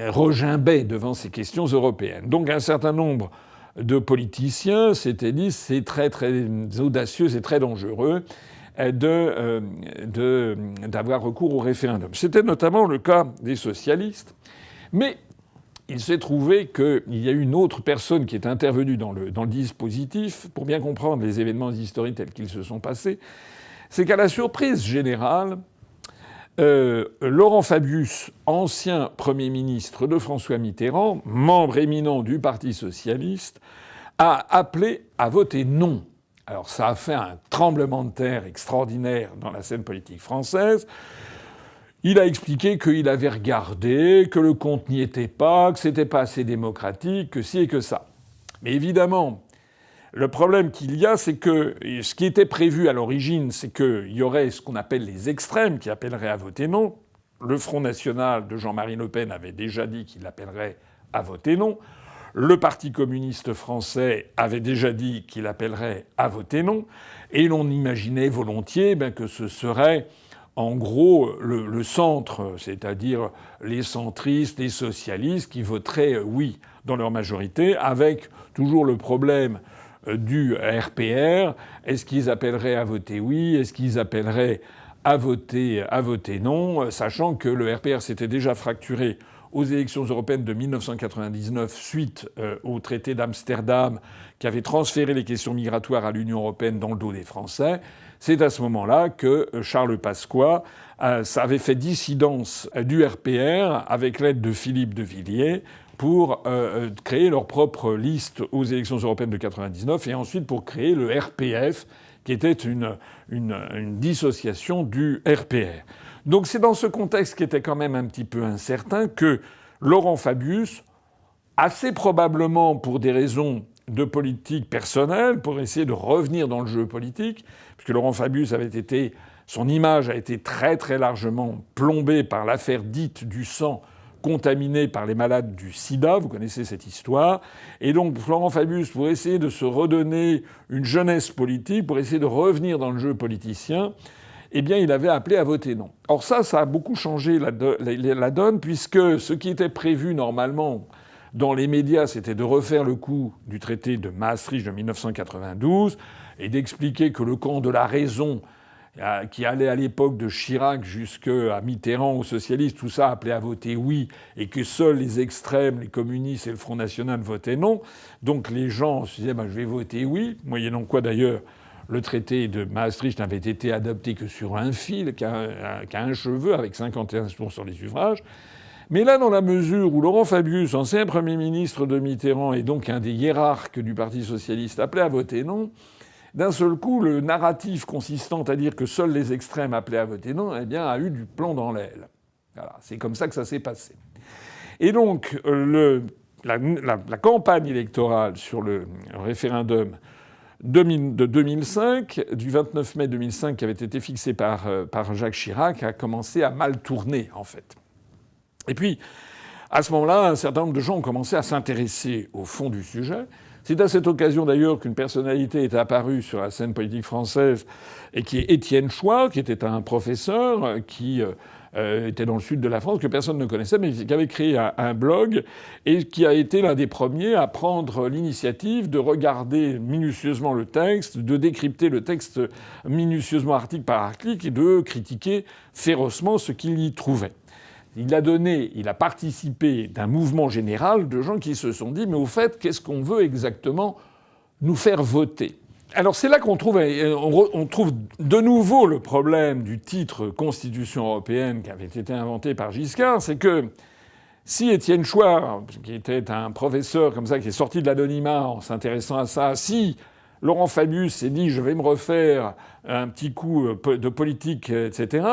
regimbaient devant ces questions européennes. Donc un certain nombre de politiciens s'étaient dit c'est très très audacieux, c'est très dangereux d'avoir recours au référendum. C'était notamment le cas des socialistes, mais il s'est trouvé qu'il y a une autre personne qui est intervenue dans le dispositif pour bien comprendre les événements historiques tels qu'ils se sont passés. C'est qu'à la surprise générale, Laurent Fabius, ancien Premier ministre de François Mitterrand, membre éminent du Parti socialiste, a appelé à voter non. Alors ça a fait un tremblement de terre extraordinaire dans la scène politique française. Il a expliqué qu'il avait regardé, que le compte n'y était pas, que c'était pas assez démocratique, que ci et que ça. Mais évidemment, le problème qu'il y a, c'est que ce qui était prévu à l'origine, c'est qu'il y aurait ce qu'on appelle les extrêmes qui appelleraient à voter non. Le Front National de Jean-Marie Le Pen avait déjà dit qu'il appellerait à voter non. Le Parti communiste français avait déjà dit qu'il appellerait à voter non. Et l'on imaginait volontiers que ce serait en gros le centre, c'est-à-dire les centristes, les socialistes qui voteraient oui dans leur majorité, avec toujours le problème du RPR. Est-ce qu'ils appelleraient à voter oui? Est-ce qu'ils appelleraient à voter non? Sachant que le RPR s'était déjà fracturé aux élections européennes de 1999 suite au traité d'Amsterdam qui avait transféré les questions migratoires à l'Union européenne dans le dos des Français. C'est à ce moment-là que Charles Pasqua avait fait dissidence du RPR avec l'aide de Philippe de Villiers pour créer leur propre liste aux élections européennes de 1999 et ensuite pour créer le RPF qui était une dissociation du RPR. Donc c'est dans ce contexte qui était quand même un petit peu incertain que Laurent Fabius, assez probablement pour des raisons de politique personnelle, pour essayer de revenir dans le jeu politique, puisque Laurent Fabius avait été Son image a été très très largement plombée par l'affaire dite du sang contaminé par les malades du sida, vous connaissez cette histoire. Et donc Florent Fabius, pour essayer de se redonner une jeunesse politique, pour essayer de revenir dans le jeu politicien, eh bien il avait appelé à voter non. Or ça a beaucoup changé la donne, puisque ce qui était prévu normalement dans les médias, c'était de refaire le coup du traité de Maastricht de 1992 et d'expliquer que le camp de la raison, qui allait à l'époque de Chirac jusqu'à Mitterrand aux socialistes, tout ça appelait à voter oui, et que seuls les extrêmes, les communistes et le Front National votaient non. Donc les gens se disaient je vais voter oui, moyennant quoi d'ailleurs le traité de Maastricht n'avait été adopté que sur un fil, qu'à un cheveu, avec 51% des suffrages. Mais là, dans la mesure où Laurent Fabius, ancien Premier ministre de Mitterrand et donc un des hiérarques du Parti socialiste, appelait à voter non, d'un seul coup, le narratif consistant à dire que seuls les extrêmes appelaient à voter non, eh bien, a eu du plomb dans l'aile. Voilà, c'est comme ça que ça s'est passé. Et donc, la campagne électorale sur le référendum de 2005, du 29 mai 2005, qui avait été fixé par Jacques Chirac, a commencé à mal tourner, en fait. Et puis, à ce moment-là, un certain nombre de gens ont commencé à s'intéresser au fond du sujet. C'est à cette occasion, d'ailleurs, qu'une personnalité est apparue sur la scène politique française, et qui est Étienne Chouard, qui était un professeur qui était dans le sud de la France, que personne ne connaissait, mais qui avait créé un blog et qui a été l'un des premiers à prendre l'initiative de regarder minutieusement le texte, de décrypter le texte minutieusement article par article et de critiquer férocement ce qu'il y trouvait. Il a participé d'un mouvement général de gens qui se sont dit « mais au fait, qu'est-ce qu'on veut exactement nous faire voter ?» Alors c'est là qu'on trouve de nouveau le problème du titre Constitution européenne qui avait été inventé par Giscard, c'est que si Étienne Chouard, qui était un professeur comme ça, qui est sorti de l'anonymat en s'intéressant à ça, si Laurent Fabius s'est dit « je vais me refaire un petit coup de politique, etc. »,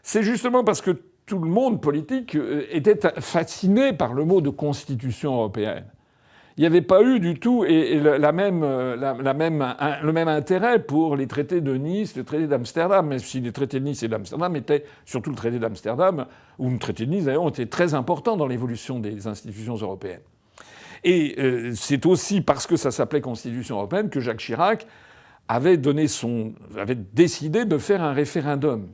c'est justement parce que tout le monde politique était fasciné par le mot de Constitution européenne. Il n'y avait pas eu du tout le même intérêt pour les traités de Nice, les traités d'Amsterdam, même si les traités de Nice et d'Amsterdam étaient, surtout le traité d'Amsterdam, ou le traité de Nice d'ailleurs, étaient très importants dans l'évolution des institutions européennes. Et c'est aussi parce que ça s'appelait Constitution européenne que Jacques Chirac avait décidé de faire un référendum.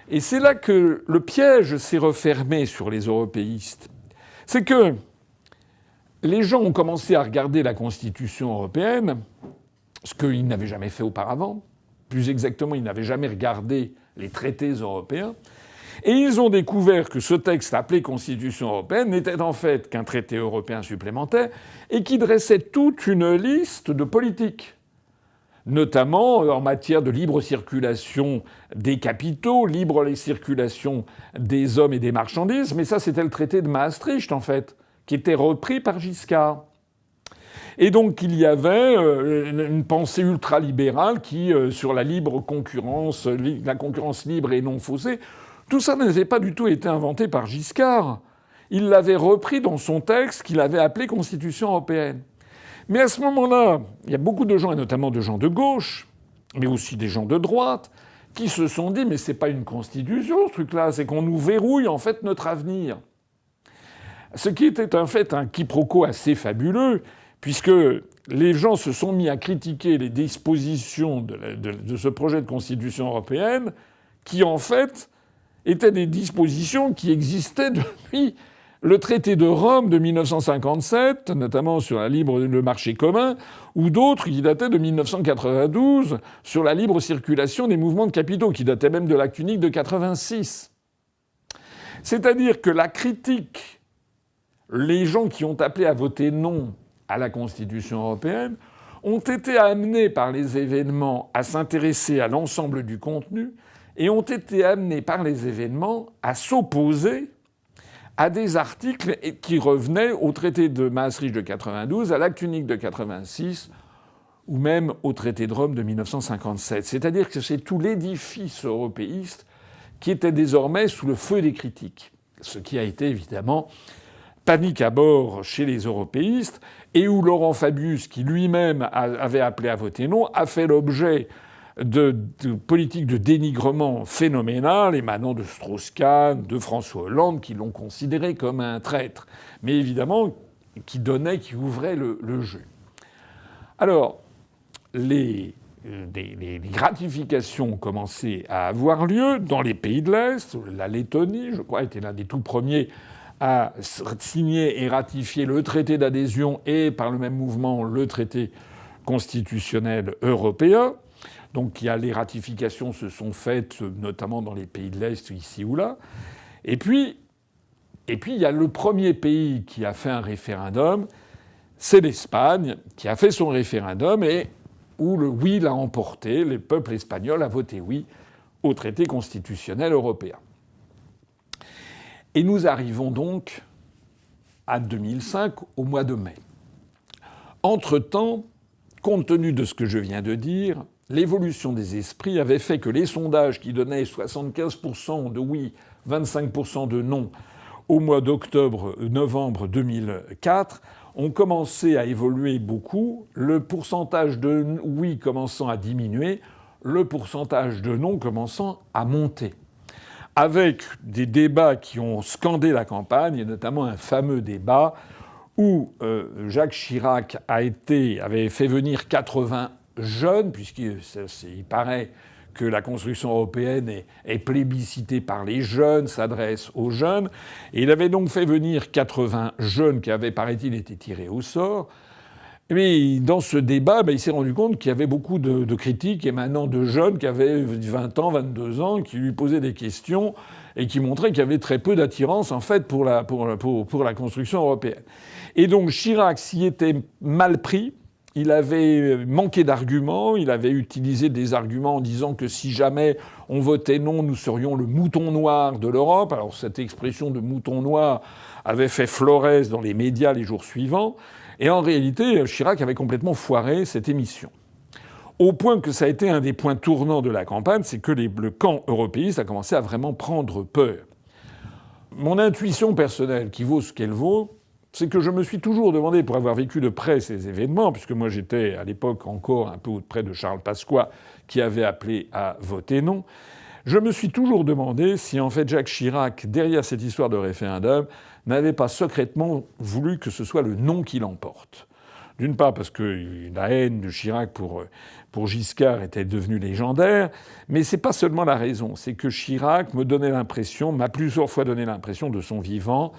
Et c'est là que le piège s'est refermé sur les européistes. C'est que les gens ont commencé à regarder la Constitution européenne, ce qu'ils n'avaient jamais fait auparavant. Plus exactement, ils n'avaient jamais regardé les traités européens. Et ils ont découvert que ce texte appelé Constitution européenne n'était en fait qu'un traité européen supplémentaire et qui dressait toute une liste de politiques, notamment en matière de libre circulation des capitaux, libre circulation des hommes et des marchandises. Mais ça, c'était le traité de Maastricht, en fait, qui était repris par Giscard. Et donc, il y avait une pensée ultralibérale qui, sur la libre concurrence, la concurrence libre et non faussée, tout ça n'avait pas du tout été inventé par Giscard. Il l'avait repris dans son texte qu'il avait appelé Constitution européenne. Mais à ce moment-là, il y a beaucoup de gens, et notamment de gens de gauche, mais aussi des gens de droite, qui se sont dit « mais c'est pas une constitution, ce truc-là, c'est qu'on nous verrouille en fait notre avenir ». Ce qui était en fait un quiproquo assez fabuleux, puisque les gens se sont mis à critiquer les dispositions de ce projet de constitution européenne, qui en fait étaient des dispositions qui existaient depuis le traité de Rome de 1957, notamment sur le marché commun, ou d'autres qui dataient de 1992 sur la libre circulation des mouvements de capitaux, qui dataient même de l'acte unique de 86. C'est-à-dire que la critique, les gens qui ont appelé à voter non à la Constitution européenne, ont été amenés par les événements à s'intéresser à l'ensemble du contenu et ont été amenés par les événements à s'opposer à des articles qui revenaient au traité de Maastricht de 92, à l'acte unique de 86 ou même au traité de Rome de 1957. C'est-à-dire que c'est tout l'édifice européiste qui était désormais sous le feu des critiques. Ce qui a été évidemment panique à bord chez les européistes et où Laurent Fabius, qui lui-même avait appelé à voter non, a fait l'objet de politique de dénigrement phénoménale émanant de Strauss-Kahn, de François Hollande, qui l'ont considéré comme un traître, mais évidemment qui ouvrait le jeu. Alors, les gratifications ont commencé à avoir lieu dans les pays de l'Est. La Lettonie, je crois, était l'un des tout premiers à signer et ratifier le traité d'adhésion et, par le même mouvement, le traité constitutionnel européen. Donc les ratifications se sont faites notamment dans les pays de l'Est, ici ou là. Et puis il y a le premier pays qui a fait un référendum, c'est l'Espagne, qui a fait son référendum et où le oui l'a emporté. Le peuple espagnol a voté oui au traité constitutionnel européen. Et nous arrivons donc à 2005, au mois de mai. Entre-temps, compte tenu de ce que je viens de dire, l'évolution des esprits avait fait que les sondages qui donnaient 75% de oui, 25% de non au mois d'octobre-novembre 2004 ont commencé à évoluer beaucoup, le pourcentage de oui commençant à diminuer, le pourcentage de non commençant à monter. Avec des débats qui ont scandé la campagne, et notamment un fameux débat où Jacques Chirac avait fait venir 80 jeunes, puisqu'il paraît que la construction européenne est plébiscitée par les jeunes, s'adresse aux jeunes. Et il avait donc fait venir 80 jeunes qui avaient, paraît-il, été tirés au sort. Mais dans ce débat, il s'est rendu compte qu'il y avait beaucoup de critiques émanant de jeunes qui avaient 20 ans, 22 ans, qui lui posaient des questions et qui montraient qu'il y avait très peu d'attirance, en fait, pour la construction européenne. Et donc Chirac s'y était mal pris. Il avait manqué d'arguments. Il avait utilisé des arguments en disant que si jamais on votait non, nous serions le mouton noir de l'Europe. Alors cette expression de mouton noir avait fait florès dans les médias les jours suivants. Et en réalité, Chirac avait complètement foiré cette émission. Au point que ça a été un des points tournants de la campagne, c'est que le camp européiste a commencé à vraiment prendre peur. Mon intuition personnelle, qui vaut ce qu'elle vaut, c'est que je me suis toujours demandé, pour avoir vécu de près ces événements, puisque moi j'étais à l'époque encore un peu près de Charles Pasqua, qui avait appelé à voter non, je me suis toujours demandé si en fait Jacques Chirac, derrière cette histoire de référendum, n'avait pas secrètement voulu que ce soit le non qui l'emporte. D'une part parce que la haine de Chirac pour Giscard était devenue légendaire, mais c'est pas seulement la raison. C'est que Chirac m'a plusieurs fois donné l'impression de son vivant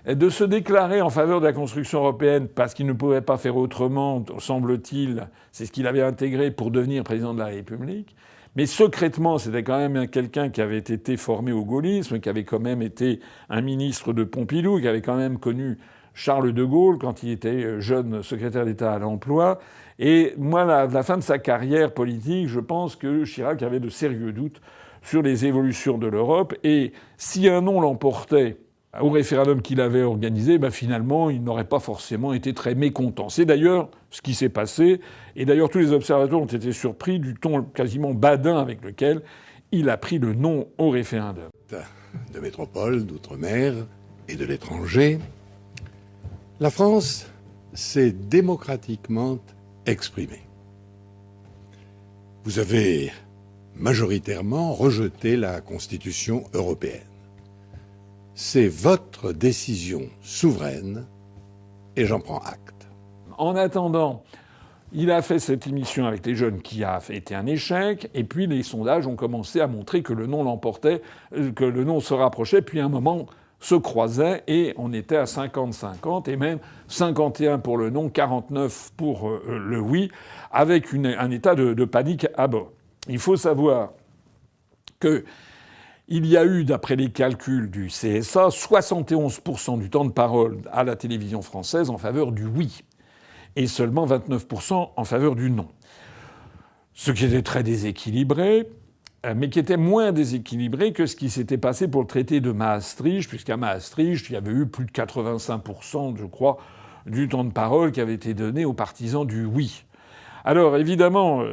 de se déclarer en faveur de la construction européenne parce qu'il ne pouvait pas faire autrement, semble-t-il, c'est ce qu'il avait intégré pour devenir président de la République. Mais secrètement, c'était quand même quelqu'un qui avait été formé au gaullisme, qui avait quand même été un ministre de Pompidou, qui avait quand même connu Charles de Gaulle quand il était jeune secrétaire d'État à l'emploi. Et moi, à la fin de sa carrière politique, je pense que Chirac avait de sérieux doutes sur les évolutions de l'Europe. Et si un non l'emportait au référendum qu'il avait organisé, finalement, il n'aurait pas forcément été très mécontent. C'est d'ailleurs ce qui s'est passé. Et d'ailleurs, tous les observateurs ont été surpris du ton quasiment badin avec lequel il a pris le non au référendum. De métropole, d'outre-mer et de l'étranger, la France s'est démocratiquement exprimée. Vous avez majoritairement rejeté la Constitution européenne. C'est votre décision souveraine et j'en prends acte. En attendant, il a fait cette émission avec les jeunes qui a été un échec, et puis les sondages ont commencé à montrer que le non l'emportait, que le non se rapprochait, puis à un moment se croisait, et on était à 50-50, et même 51 pour le non, 49 pour le oui, avec un état de panique à bord. Il faut savoir que il y a eu, d'après les calculs du CSA, 71% du temps de parole à la télévision française en faveur du oui, et seulement 29% en faveur du non. Ce qui était très déséquilibré, mais qui était moins déséquilibré que ce qui s'était passé pour le traité de Maastricht, puisqu'à Maastricht, il y avait eu plus de 85%, je crois, du temps de parole qui avait été donné aux partisans du oui. Alors évidemment,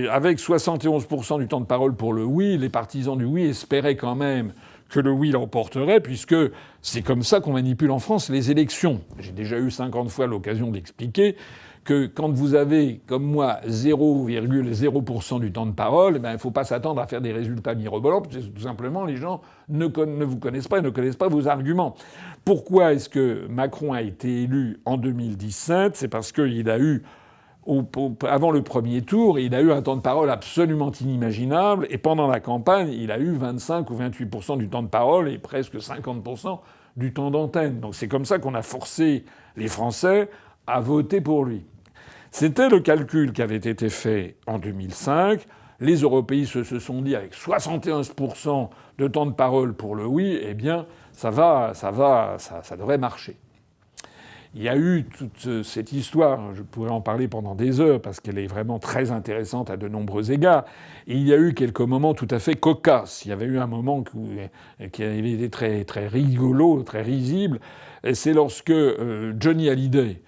avec 71% du temps de parole pour le oui, les partisans du oui espéraient quand même que le oui l'emporterait, puisque c'est comme ça qu'on manipule en France les élections. J'ai déjà eu 50 fois l'occasion d'expliquer que quand vous avez, comme moi, 0,0% du temps de parole, il ne faut pas s'attendre à faire des résultats mirobolants, parce que tout simplement, les gens ne vous connaissent pas et ne connaissent pas vos arguments. Pourquoi est-ce que Macron a été élu en 2017 ? C'est parce qu'il a eu, avant le premier tour, il a eu un temps de parole absolument inimaginable, et pendant la campagne, il a eu 25 ou 28% du temps de parole et presque 50% du temps d'antenne. Donc c'est comme ça qu'on a forcé les Français à voter pour lui. C'était le calcul qui avait été fait en 2005. Les européistes se sont dit, avec 71% de temps de parole pour le oui, eh bien, ça devrait marcher. Il y a eu toute cette histoire, je pourrais en parler pendant des heures, parce qu'elle est vraiment très intéressante à de nombreux égards. Et il y a eu quelques moments tout à fait cocasses. Il y avait eu un moment qui avait été très, très rigolo, très risible. Et c'est lorsque Johnny Hallyday,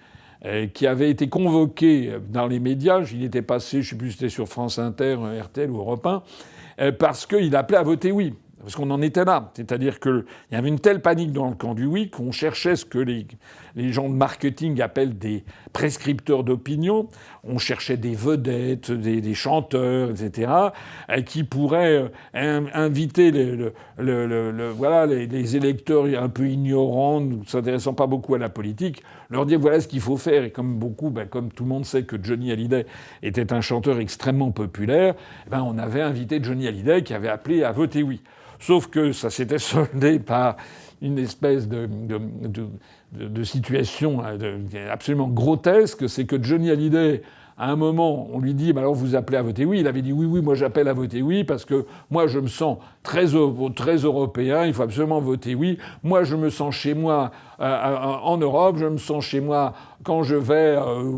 qui avait été convoqué dans les médias, il était passé, je ne sais plus si c'était sur France Inter, RTL ou Europe 1, parce qu'il appelait à voter oui. Parce qu'on en était là. C'est-à-dire qu'il y avait une telle panique dans le camp du oui qu'on cherchait ce que les gens de marketing appellent des prescripteurs d'opinion. On cherchait des vedettes, des chanteurs, etc., qui pourraient inviter les électeurs un peu ignorants, ne s'intéressant pas beaucoup à la politique, leur dire voilà ce qu'il faut faire. Et comme comme tout le monde sait que Johnny Hallyday était un chanteur extrêmement populaire, on avait invité Johnny Hallyday qui avait appelé à voter oui. Sauf que ça s'était soldé par une espèce de situation absolument grotesque. C'est que Johnny Hallyday, à un moment, on lui dit alors vous appelez à voter oui. Il avait dit oui, moi j'appelle à voter oui parce que moi je me sens très européen, il faut absolument voter oui. Moi je me sens chez moi en Europe, je me sens chez moi quand je vais,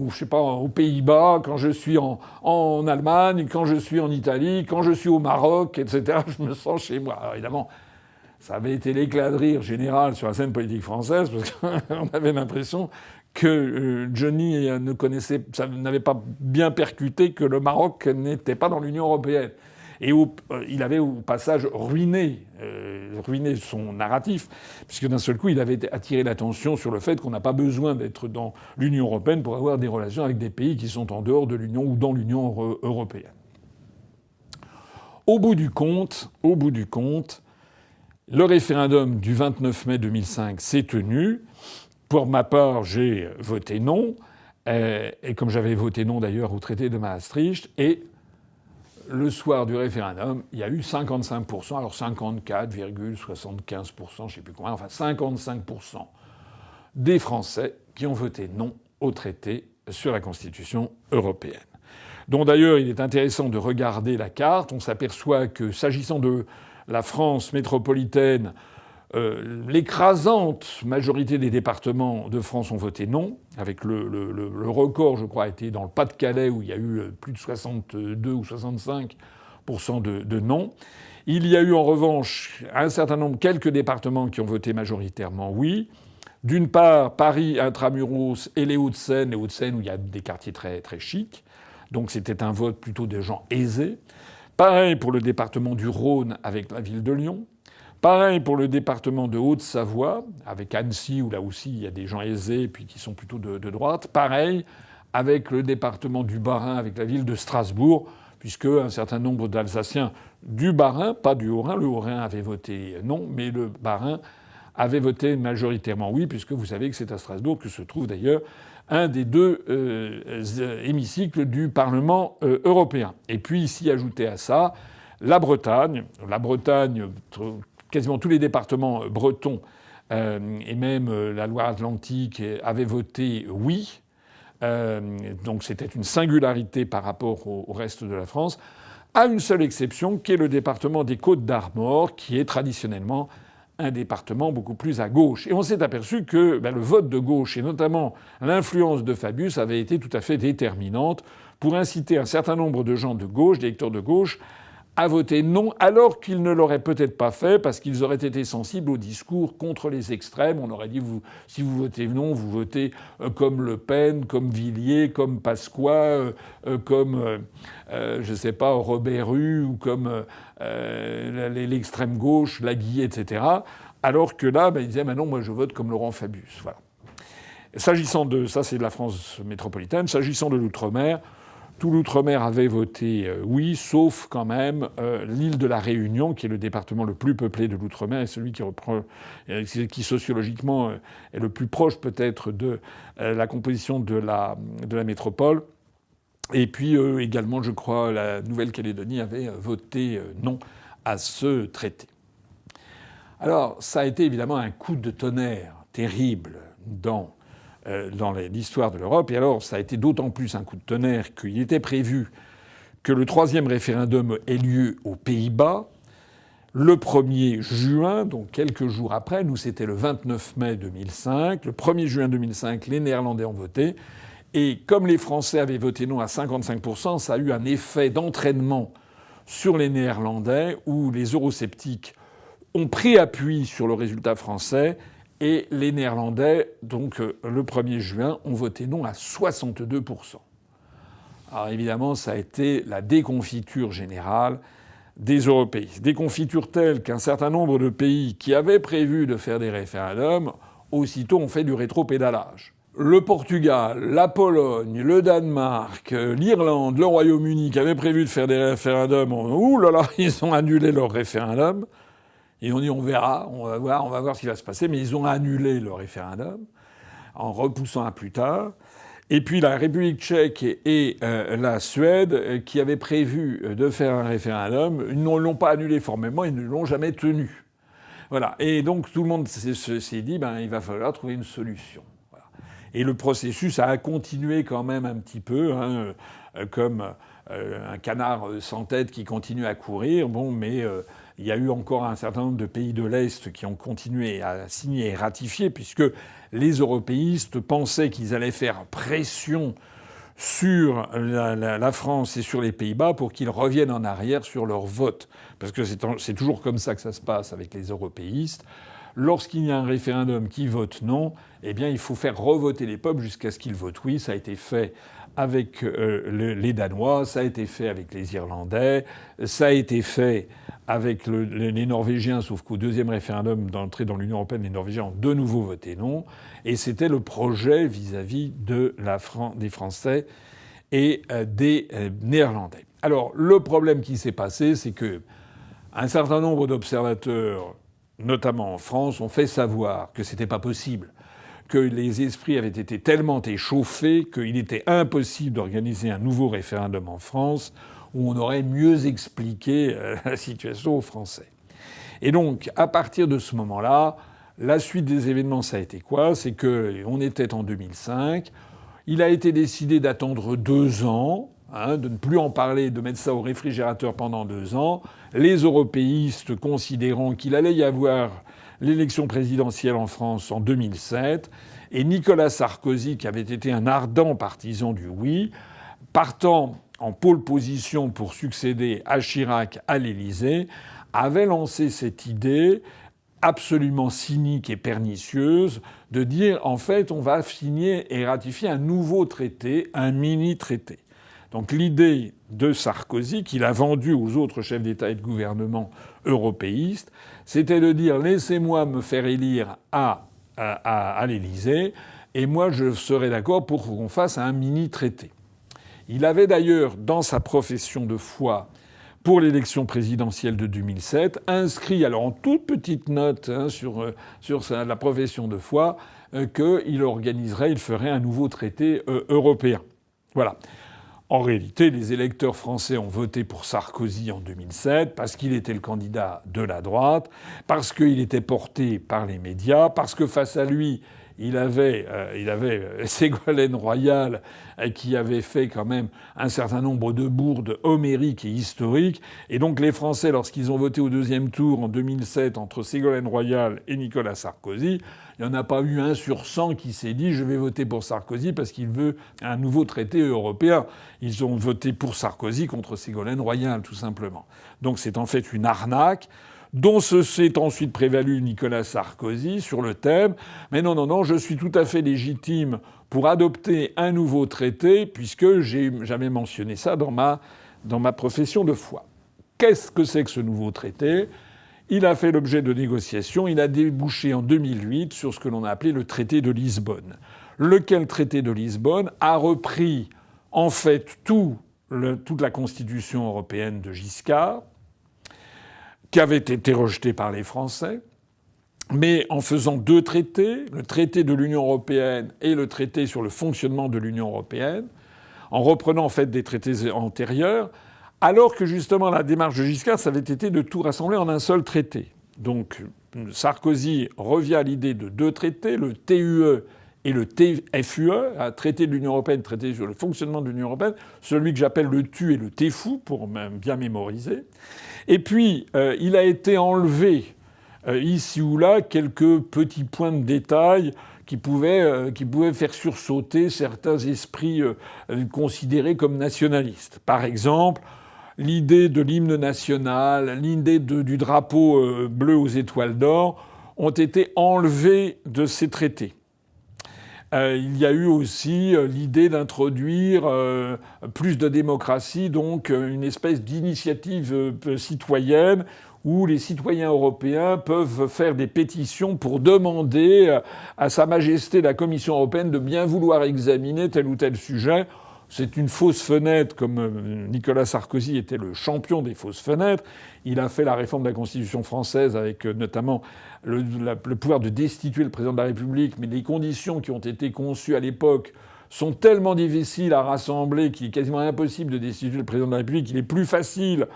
je sais pas, aux Pays-Bas, quand je suis en Allemagne, quand je suis en Italie, quand je suis au Maroc, etc. Je me sens chez moi. Alors évidemment, ça avait été l'éclat de rire général sur la scène politique française parce qu'on avait l'impression que Johnny n'avait pas bien percuté que le Maroc n'était pas dans l'Union européenne. Et il avait au passage ruiné son narratif, puisque d'un seul coup, il avait attiré l'attention sur le fait qu'on n'a pas besoin d'être dans l'Union européenne pour avoir des relations avec des pays qui sont en dehors de l'Union ou dans l'Union européenne. Au bout du compte, le référendum du 29 mai 2005 s'est tenu. Pour ma part, j'ai voté non, et comme j'avais voté non d'ailleurs au traité de Maastricht, et le soir du référendum, il y a eu 55%, alors 54,75%, je ne sais plus combien, enfin 55% des Français qui ont voté non au traité sur la Constitution européenne. Donc d'ailleurs, il est intéressant de regarder la carte. On s'aperçoit que s'agissant de la France métropolitaine, l'écrasante majorité des départements de France ont voté non, avec le record, je crois, a été dans le Pas-de-Calais où il y a eu plus de 62 ou 65% de non. Il y a eu en revanche quelques départements qui ont voté majoritairement oui. D'une part, Paris intramuros et les Hauts-de-Seine où il y a des quartiers très, très chics. Donc c'était un vote plutôt des gens aisés. Pareil pour le département du Rhône avec la ville de Lyon. Pareil pour le département de Haute-Savoie, avec Annecy, où là aussi il y a des gens aisés puis qui sont plutôt de droite. Pareil avec le département du Bas-Rhin, avec la ville de Strasbourg, puisque un certain nombre d'Alsaciens du Bas-Rhin, pas du Haut-Rhin, le Haut-Rhin avait voté non, mais le Bas-Rhin avait voté majoritairement oui, puisque vous savez que c'est à Strasbourg que se trouve d'ailleurs un des deux hémicycles du Parlement européen. Et puis ici, ajouté à ça, la Bretagne, quasiment tous les départements bretons et même la Loire-Atlantique avaient voté oui. Donc c'était une singularité par rapport au reste de la France, à une seule exception, qui est le département des Côtes-d'Armor, qui est traditionnellement un département beaucoup plus à gauche. Et on s'est aperçu que le vote de gauche, et notamment l'influence de Fabius, avait été tout à fait déterminante pour inciter un certain nombre de gens de gauche, d'électeurs de gauche, à voter non, alors qu'ils ne l'auraient peut-être pas fait parce qu'ils auraient été sensibles au discours contre les extrêmes. On aurait dit, si vous votez non, vous votez comme Le Pen, comme Villiers, comme Pasqua, comme, je sais pas, Robert Hue, ou comme l'extrême gauche, Laguille, etc. Alors que là, ils disaient, non, moi je vote comme Laurent Fabius. Voilà. S'agissant de... Ça, c'est de la France métropolitaine. S'agissant de l'outre-mer, tout l'outre-mer avait voté oui, sauf quand même l'île de la Réunion, qui est le département le plus peuplé de l'outre-mer et celui qui sociologiquement est le plus proche peut-être de la composition de la métropole. Et puis également, je crois, la Nouvelle-Calédonie avait voté non à ce traité. Alors, ça a été évidemment un coup de tonnerre terrible dans l'histoire de l'Europe. Et alors, ça a été d'autant plus un coup de tonnerre qu'il était prévu que le troisième référendum ait lieu aux Pays-Bas le 1er juin, donc quelques jours après. Nous, c'était le 29 mai 2005. Le 1er juin 2005, les Néerlandais ont voté. Et comme les Français avaient voté non à 55%, ça a eu un effet d'entraînement sur les Néerlandais où les eurosceptiques ont pris appui sur le résultat français. Et les Néerlandais, donc le 1er juin, ont voté non à 62%. Alors évidemment, ça a été la déconfiture générale des européistes. Déconfiture telle qu'un certain nombre de pays qui avaient prévu de faire des référendums, aussitôt ont fait du rétropédalage. Le Portugal, la Pologne, le Danemark, l'Irlande, le Royaume-Uni qui avaient prévu de faire des référendums, ouh là là, ils ont annulé leur référendum. Ils ont dit on verra, on va voir ce qui va se passer. Mais ils ont annulé le référendum en repoussant à plus tard. Et puis la République tchèque et la Suède, qui avaient prévu de faire un référendum, ils ne l'ont pas annulé formellement, ils ne l'ont jamais tenu. Voilà. Et donc tout le monde s'est dit il va falloir trouver une solution. Voilà. Et le processus a continué quand même un petit peu, comme un canard sans tête qui continue à courir. Bon, mais il y a eu encore un certain nombre de pays de l'Est qui ont continué à signer et ratifier, puisque les européistes pensaient qu'ils allaient faire pression sur la France et sur les Pays-Bas pour qu'ils reviennent en arrière sur leur vote. Parce que c'est toujours comme ça que ça se passe avec les européistes. Lorsqu'il y a un référendum qui vote non, eh bien, il faut faire revoter les peuples jusqu'à ce qu'ils votent oui. Ça a été fait avec les Danois, ça a été fait avec les Irlandais, ça a été fait avec les Norvégiens, sauf qu'au deuxième référendum d'entrée dans l'Union européenne, les Norvégiens ont de nouveau voté non. Et c'était le projet vis-à-vis des Français et des Néerlandais. Alors, le problème qui s'est passé, c'est que un certain nombre d'observateurs, notamment en France, ont fait savoir que c'était pas possible, que les esprits avaient été tellement échauffés qu'il était impossible d'organiser un nouveau référendum en France où on aurait mieux expliqué la situation aux Français. Et donc, à partir de ce moment-là, la suite des événements, ça a été quoi? C'est qu'on était en 2005. Il a été décidé d'attendre 2 ans, de ne plus en parler, de mettre ça au réfrigérateur pendant 2 ans. Les européistes considérant qu'il allait y avoir l'élection présidentielle en France en 2007, et Nicolas Sarkozy, qui avait été un ardent partisan du oui, partant en pole position pour succéder à Chirac à l'Élysée, avait lancé cette idée absolument cynique et pernicieuse de dire en fait on va signer et ratifier un nouveau traité, un mini-traité. Donc l'idée de Sarkozy, qu'il a vendue aux autres chefs d'État et de gouvernement européistes, c'était de dire laissez-moi me faire élire à l'Élysée et moi je serai d'accord pour qu'on fasse un mini-traité. Il avait d'ailleurs dans sa profession de foi pour l'élection présidentielle de 2007 inscrit, alors en toute petite note sur la profession de foi, qu'il ferait un nouveau traité européen. Voilà. En réalité, les électeurs français ont voté pour Sarkozy en 2007 parce qu'il était le candidat de la droite, parce qu'il était porté par les médias, parce que face à lui, il avait Ségolène Royal qui avait fait quand même un certain nombre de bourdes homériques et historiques. Et donc les Français, lorsqu'ils ont voté au deuxième tour en 2007 entre Ségolène Royal et Nicolas Sarkozy, il n'y en a pas eu 1 sur 100 qui s'est dit « je vais voter pour Sarkozy parce qu'il veut un nouveau traité européen ». Ils ont voté pour Sarkozy contre Ségolène Royal, tout simplement. Donc c'est en fait une arnaque dont s'est ensuite prévalu Nicolas Sarkozy sur le thème « mais non, je suis tout à fait légitime pour adopter un nouveau traité puisque j'ai jamais mentionné ça dans ma profession de foi ». Qu'est-ce que c'est que ce nouveau traité ? Il a fait l'objet de négociations. Il a débouché en 2008 sur ce que l'on a appelé le traité de Lisbonne. lequel traité de Lisbonne a repris en fait toute la constitution européenne de Giscard, qui avait été rejetée par les Français, mais en faisant deux traités, le traité de l'Union européenne et le traité sur le fonctionnement de l'Union européenne, en reprenant en fait des traités antérieurs, alors que justement la démarche de Giscard, ça avait été de tout rassembler en un seul traité. Donc Sarkozy revient à l'idée de deux traités, le TUE et le TFUE, un traité de l'Union européenne, traité sur le fonctionnement de l'Union européenne, celui que j'appelle le TU et le TFU, pour bien mémoriser. Et puis, il a été enlevé, ici ou là, quelques petits points de détail qui pouvaient faire sursauter certains esprits considérés comme nationalistes. Par exemple, l'idée de l'hymne national, l'idée du drapeau bleu aux étoiles d'or ont été enlevées de ces traités. Il y a eu aussi l'idée d'introduire plus de démocratie, donc une espèce d'initiative citoyenne où les citoyens européens peuvent faire des pétitions pour demander à Sa Majesté la Commission européenne de bien vouloir examiner tel ou tel sujet. C'est une fausse fenêtre, comme Nicolas Sarkozy était le champion des fausses fenêtres. Il a fait la réforme de la Constitution française avec notamment le pouvoir de destituer le président de la République, mais les conditions qui ont été conçues à l'époque sont tellement difficiles à rassembler qu'il est quasiment impossible de destituer le président de la République. Il est plus facile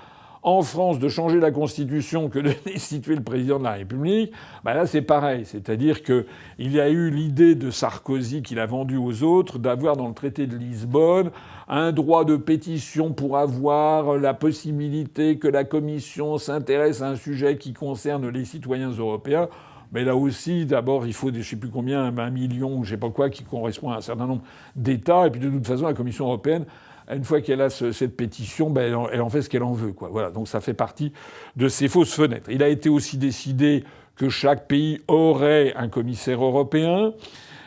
en France de changer la Constitution que de destituer le président de la République. Ben là, c'est pareil. C'est-à-dire qu'il y a eu l'idée de Sarkozy qu'il a vendue aux autres d'avoir dans le traité de Lisbonne un droit de pétition pour avoir la possibilité que la Commission s'intéresse à un sujet qui concerne les citoyens européens. Mais là aussi, d'abord, il faut je ne sais plus combien, 1 million ou je ne sais pas quoi, qui correspond à un certain nombre d'États. Et puis de toute façon, la Commission européenne, une fois qu'elle a cette pétition, ben elle en fait ce qu'elle en veut, quoi. Voilà. Donc ça fait partie de ces fausses fenêtres. Il a été aussi décidé que chaque pays aurait un commissaire européen.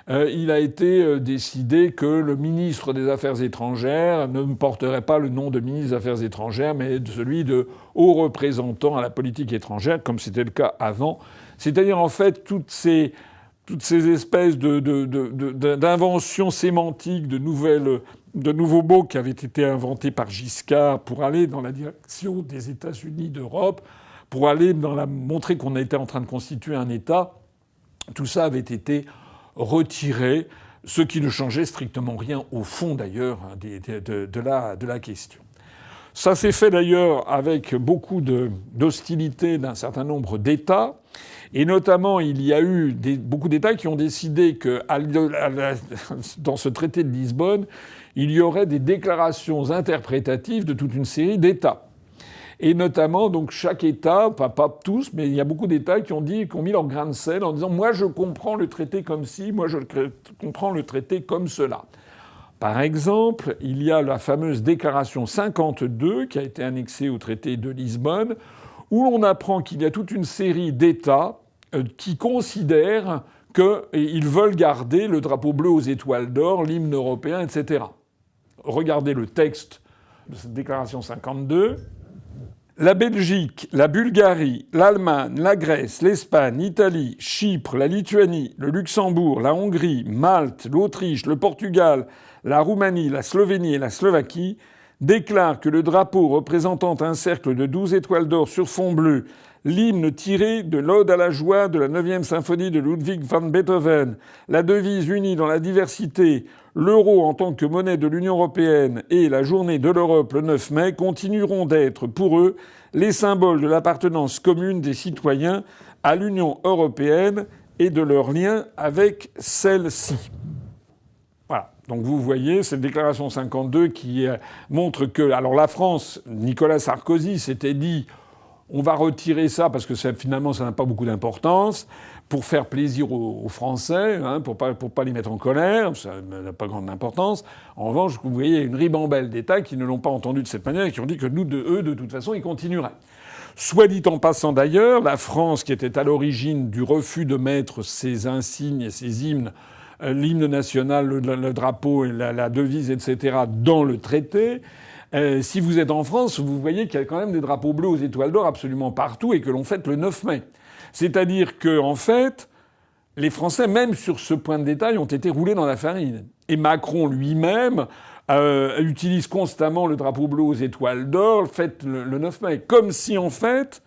Il a été décidé que le ministre des Affaires étrangères ne porterait pas le nom de ministre des Affaires étrangères, mais celui de haut représentant à la politique étrangère, comme c'était le cas avant. C'est-à-dire, en fait, toutes ces espèces d'inventions sémantiques, de nouveaux mots qui avaient été inventés par Giscard pour aller dans la direction des États-Unis d'Europe, pour aller montrer qu'on était en train de constituer un État, tout ça avait été retiré, ce qui ne changeait strictement rien au fond d'ailleurs de la question. Ça s'est fait d'ailleurs avec beaucoup d'hostilité d'un certain nombre d'États. Et notamment, il y a eu beaucoup d'États qui ont décidé que dans ce traité de Lisbonne, il y aurait des déclarations interprétatives de toute une série d'États. Et notamment, donc, chaque État, pas tous, mais il y a beaucoup d'États qui ont mis leur grain de sel en disant « moi, je comprends le traité comme ci, moi, je comprends le traité comme cela ». Par exemple, il y a la fameuse déclaration 52 qui a été annexée au traité de Lisbonne, où l'on apprend qu'il y a toute une série d'États qui considèrent qu'ils veulent garder le drapeau bleu aux étoiles d'or, l'hymne européen, etc. Regardez le texte de cette déclaration 52. La Belgique, la Bulgarie, l'Allemagne, la Grèce, l'Espagne, l'Italie, Chypre, la Lituanie, le Luxembourg, la Hongrie, Malte, l'Autriche, le Portugal, la Roumanie, la Slovénie et la Slovaquie déclarent que le drapeau représentant un cercle de 12 étoiles d'or sur fond bleu, l'hymne tiré de l'Ode à la joie de la 9e symphonie de Ludwig van Beethoven, la devise unie dans la diversité, l'euro en tant que monnaie de l'Union européenne et la journée de l'Europe le 9 mai continueront d'être pour eux les symboles de l'appartenance commune des citoyens à l'Union européenne et de leur lien avec celle-ci. Voilà. Donc vous voyez cette déclaration 52 qui montre que... Alors la France, Nicolas Sarkozy s'était dit on va retirer ça parce que finalement ça n'a pas beaucoup d'importance, pour faire plaisir aux Français, hein, pour pas les mettre en colère, ça n'a pas grande importance. En revanche, vous voyez une ribambelle d'États qui ne l'ont pas entendu de cette manière et qui ont dit que eux, de toute façon, ils continueraient. Soit dit en passant d'ailleurs, la France, qui était à l'origine du refus de mettre ces insignes et ces hymnes, l'hymne national, le drapeau et la devise, etc., dans le traité, si vous êtes en France, vous voyez qu'il y a quand même des drapeaux bleus aux étoiles d'or absolument partout et que l'on fête le 9 mai. C'est-à-dire que, en fait, les Français, même sur ce point de détail, ont été roulés dans la farine. Et Macron lui-même utilise constamment le drapeau bleu aux étoiles d'or, fait le 9 mai. Comme si, en fait,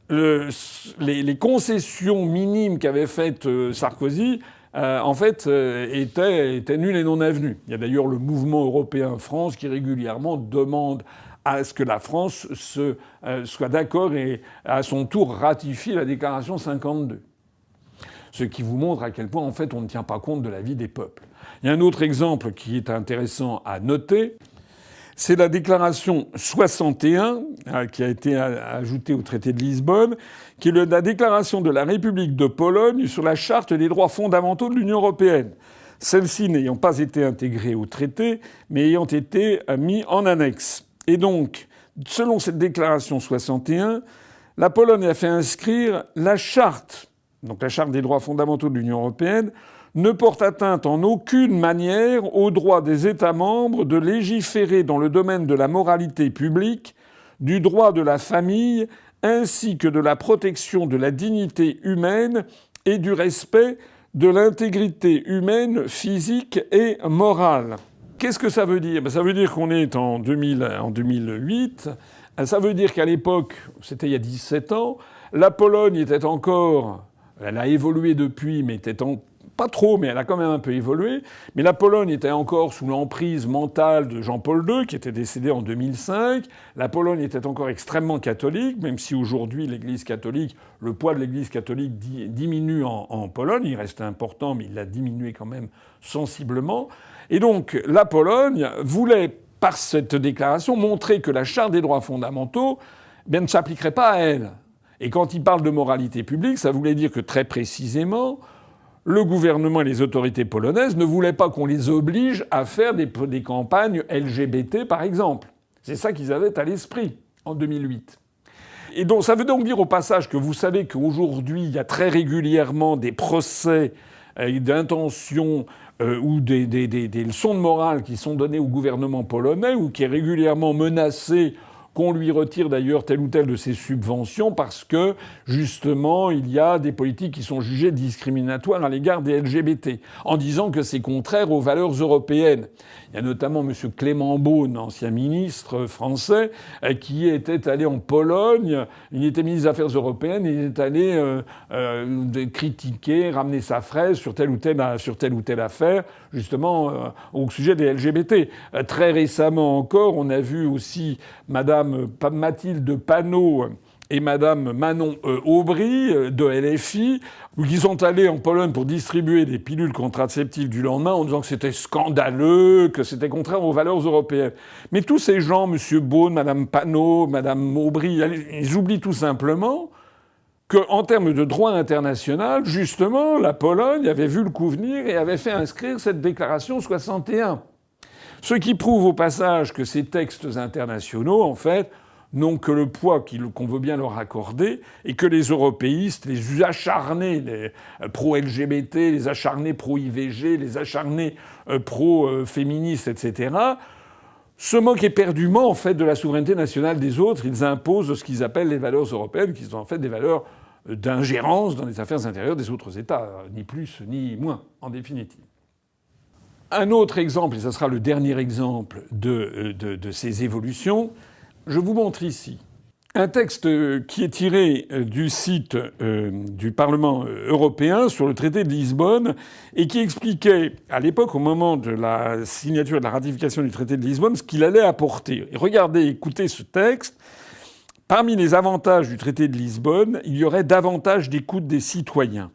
les concessions minimes qu'avait faites Sarkozy, étaient nulles et non avenues. Il y a d'ailleurs le mouvement européen France qui régulièrement demande à ce que la France soit d'accord et à son tour ratifie la déclaration 52. Ce qui vous montre à quel point, en fait, on ne tient pas compte de la vie des peuples. Il y a un autre exemple qui est intéressant à noter. C'est la déclaration 61, qui a été ajoutée au traité de Lisbonne, qui est la déclaration de la République de Pologne sur la charte des droits fondamentaux de l'Union européenne. Celle-ci n'ayant pas été intégrée au traité, mais ayant été mise en annexe. Et donc, selon cette déclaration 61, la Pologne a fait inscrire la charte, donc la charte des droits fondamentaux de l'Union européenne, ne porte atteinte en aucune manière au droit des États membres de légiférer dans le domaine de la moralité publique, du droit de la famille, ainsi que de la protection de la dignité humaine et du respect de l'intégrité humaine, physique et morale. Qu'est-ce que ça veut dire ? Ça veut dire qu'on est en 2008. Ça veut dire qu'à l'époque, c'était il y a 17 ans, la Pologne était encore... Elle a évolué depuis, mais pas trop, mais elle a quand même un peu évolué. Mais la Pologne était encore sous l'emprise mentale de Jean-Paul II, qui était décédé en 2005. La Pologne était encore extrêmement catholique, même si aujourd'hui le poids de l'Église catholique diminue en Pologne. Il reste important, mais il a diminué quand même sensiblement. Et donc, la Pologne voulait, par cette déclaration, montrer que la Charte des droits fondamentaux ne s'appliquerait pas à elle. Et quand il parle de moralité publique, ça voulait dire que très précisément, le gouvernement et les autorités polonaises ne voulaient pas qu'on les oblige à faire des campagnes LGBT, par exemple. C'est ça qu'ils avaient à l'esprit en 2008. Et donc, ça veut donc dire au passage que vous savez qu'aujourd'hui, il y a très régulièrement des procès d'intention ou des leçons de morale qui sont données au gouvernement polonais ou qui est régulièrement menacé qu'on lui retire d'ailleurs telle ou telle de ses subventions parce que, justement, il y a des politiques qui sont jugées discriminatoires à l'égard des LGBT, en disant que c'est contraire aux valeurs européennes. Il y a notamment M. Clément Beaune, ancien ministre français, qui était allé en Pologne, il était ministre des Affaires européennes, il est allé critiquer, ramener sa fraise sur telle ou telle affaire, justement, au sujet des LGBT. Très récemment encore, on a vu aussi Madame Mathilde Panot et Madame Manon Aubry de LFI, qui sont allés en Pologne pour distribuer des pilules contraceptives du lendemain en disant que c'était scandaleux, que c'était contraire aux valeurs européennes. Mais tous ces gens, M. Beaune, Madame Panot, Madame Aubry, ils oublient tout simplement qu'en termes de droit international, justement, la Pologne avait vu le coup venir et avait fait inscrire cette déclaration 61. Ce qui prouve au passage que ces textes internationaux, en fait, n'ont que le poids qu'on veut bien leur accorder et que les européistes, les acharnés les pro-LGBT, les acharnés pro-IVG, les acharnés pro-féministes, etc., se moquent éperdument, en fait, de la souveraineté nationale des autres. Ils imposent ce qu'ils appellent les valeurs européennes, qui sont en fait des valeurs d'ingérence dans les affaires intérieures des autres États, ni plus ni moins, en définitive. Un autre exemple, et ce sera le dernier exemple de ces évolutions, je vous montre ici un texte qui est tiré du site du Parlement européen sur le traité de Lisbonne et qui expliquait, à l'époque, au moment de la signature et de la ratification du traité de Lisbonne, ce qu'il allait apporter. Et regardez, écoutez ce texte. Parmi les avantages du traité de Lisbonne, il y aurait davantage d'écoute des citoyens.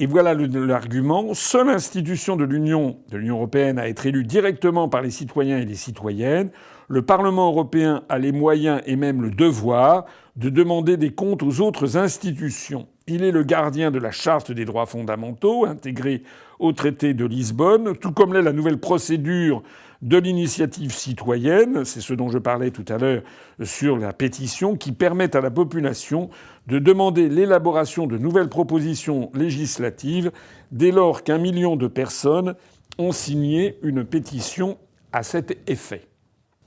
Et voilà l'argument. Seule institution de l'Union européenne à être élue directement par les citoyens et les citoyennes. Le Parlement européen a les moyens et même le devoir de demander des comptes aux autres institutions. Il est le gardien de la Charte des droits fondamentaux, intégrée au traité de Lisbonne, tout comme l'est la nouvelle procédure de l'initiative citoyenne, c'est ce dont je parlais tout à l'heure sur la pétition, qui permet à la population de demander l'élaboration de nouvelles propositions législatives dès lors qu'1 million de personnes ont signé une pétition à cet effet.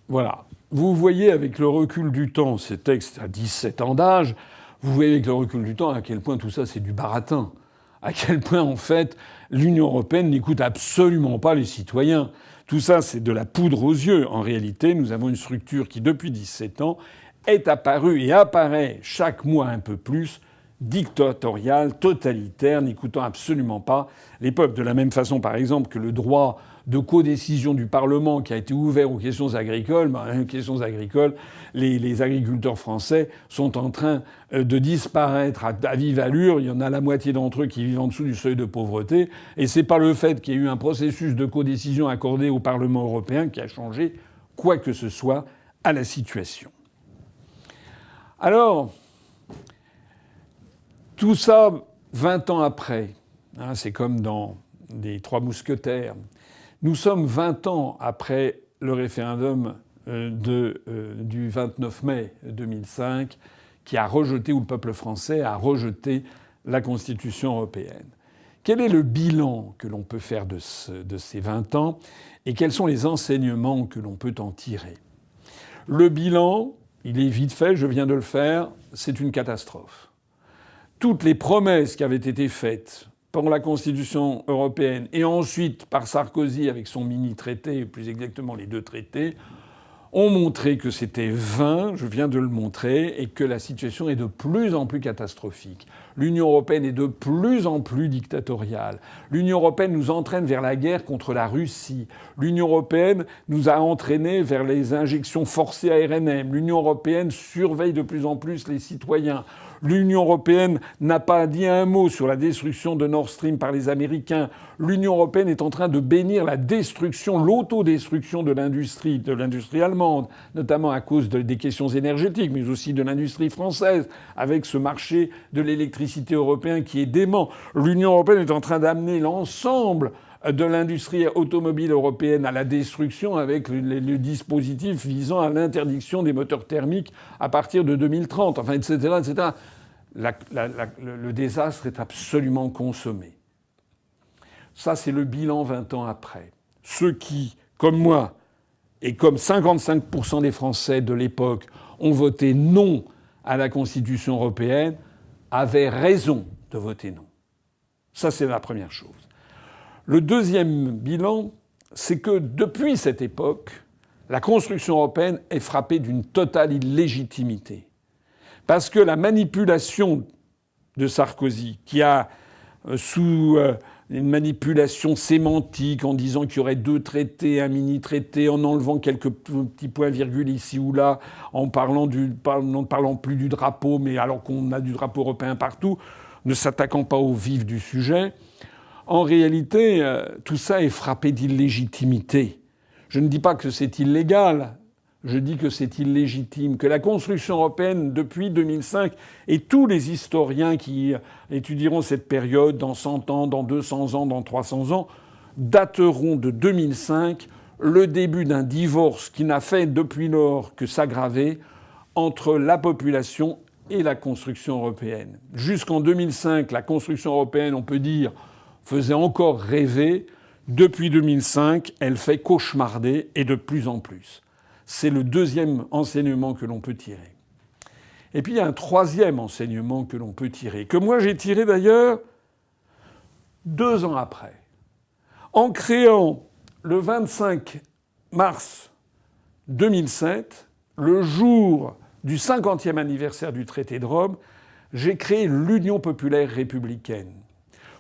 Voilà. Vous voyez avec le recul du temps, ces textes à 17 ans d'âge, vous voyez avec le recul du temps à quel point tout ça c'est du baratin. à quel point, en fait, l'Union européenne n'écoute absolument pas les citoyens. Tout ça, c'est de la poudre aux yeux. En réalité, nous avons une structure qui, depuis 17 ans, est apparue et apparaît chaque mois un peu plus dictatoriale, totalitaire, n'écoutant absolument pas les peuples. De la même façon, par exemple, que le droit de codécision du Parlement qui a été ouvert aux questions agricoles, les agriculteurs français sont en train de disparaître à vive allure. Il y en a la moitié d'entre eux qui vivent en dessous du seuil de pauvreté. Et c'est pas le fait qu'il y ait eu un processus de codécision accordé au Parlement européen qui a changé quoi que ce soit à la situation. Alors, tout ça, 20 ans après, hein, c'est comme dans les Trois Mousquetaires. Nous sommes 20 ans après le référendum du 29 mai 2005 qui a rejeté, où le peuple français a rejeté la Constitution européenne. Quel est le bilan que l'on peut faire de ces 20 ans et quels sont les enseignements que l'on peut en tirer? Le bilan, il est vite fait, je viens de le faire, c'est une catastrophe. Toutes les promesses qui avaient été faites pour la Constitution européenne et ensuite par Sarkozy avec son mini-traité, plus exactement les 2 traités, ont montré que c'était vain, je viens de le montrer, et que la situation est de plus en plus catastrophique. L'Union européenne est de plus en plus dictatoriale. L'Union européenne nous entraîne vers la guerre contre la Russie. L'Union européenne nous a entraînés vers les injections forcées à RNM. L'Union européenne surveille de plus en plus les citoyens. L'Union européenne n'a pas dit un mot sur la destruction de Nord Stream par les Américains. L'Union européenne est en train de bénir la destruction, l'autodestruction de l'industrie allemande, notamment à cause des questions énergétiques, mais aussi de l'industrie française, avec ce marché de l'électricité européen qui est dément. L'Union européenne est en train d'amener l'ensemble de l'industrie automobile européenne à la destruction avec le dispositif visant à l'interdiction des moteurs thermiques à partir de 2030, enfin, etc., etc. Le désastre est absolument consommé. Ça, c'est le bilan 20 ans après. Ceux qui, comme moi, et comme 55% des Français de l'époque, ont voté non à la Constitution européenne, avaient raison de voter non. Ça, c'est la première chose. Le deuxième bilan, c'est que depuis cette époque, la construction européenne est frappée d'une totale illégitimité. Parce que la manipulation de Sarkozy, qui a, sous une manipulation sémantique en disant qu'il y aurait 2 traités, un mini-traité, en enlevant quelques petits points-virgules ici ou là, en ne parlant plus du drapeau, mais alors qu'on a du drapeau européen partout, ne s'attaquant pas au vif du sujet, en réalité, tout ça est frappé d'illégitimité. Je ne dis pas que c'est illégal, je dis que c'est illégitime, que la construction européenne, depuis 2005, et tous les historiens qui étudieront cette période dans 100 ans, dans 200 ans, dans 300 ans, dateront de 2005, le début d'un divorce qui n'a fait depuis lors que s'aggraver entre la population et la construction européenne. Jusqu'en 2005, la construction européenne, on peut dire, faisait encore rêver. Depuis 2005, elle fait cauchemarder, et de plus en plus. C'est le deuxième enseignement que l'on peut tirer. Et puis il y a un troisième enseignement que l'on peut tirer, que moi j'ai tiré d'ailleurs 2 ans après, en créant le 25 mars 2007, le jour du 50e anniversaire du traité de Rome, j'ai créé l'Union populaire républicaine,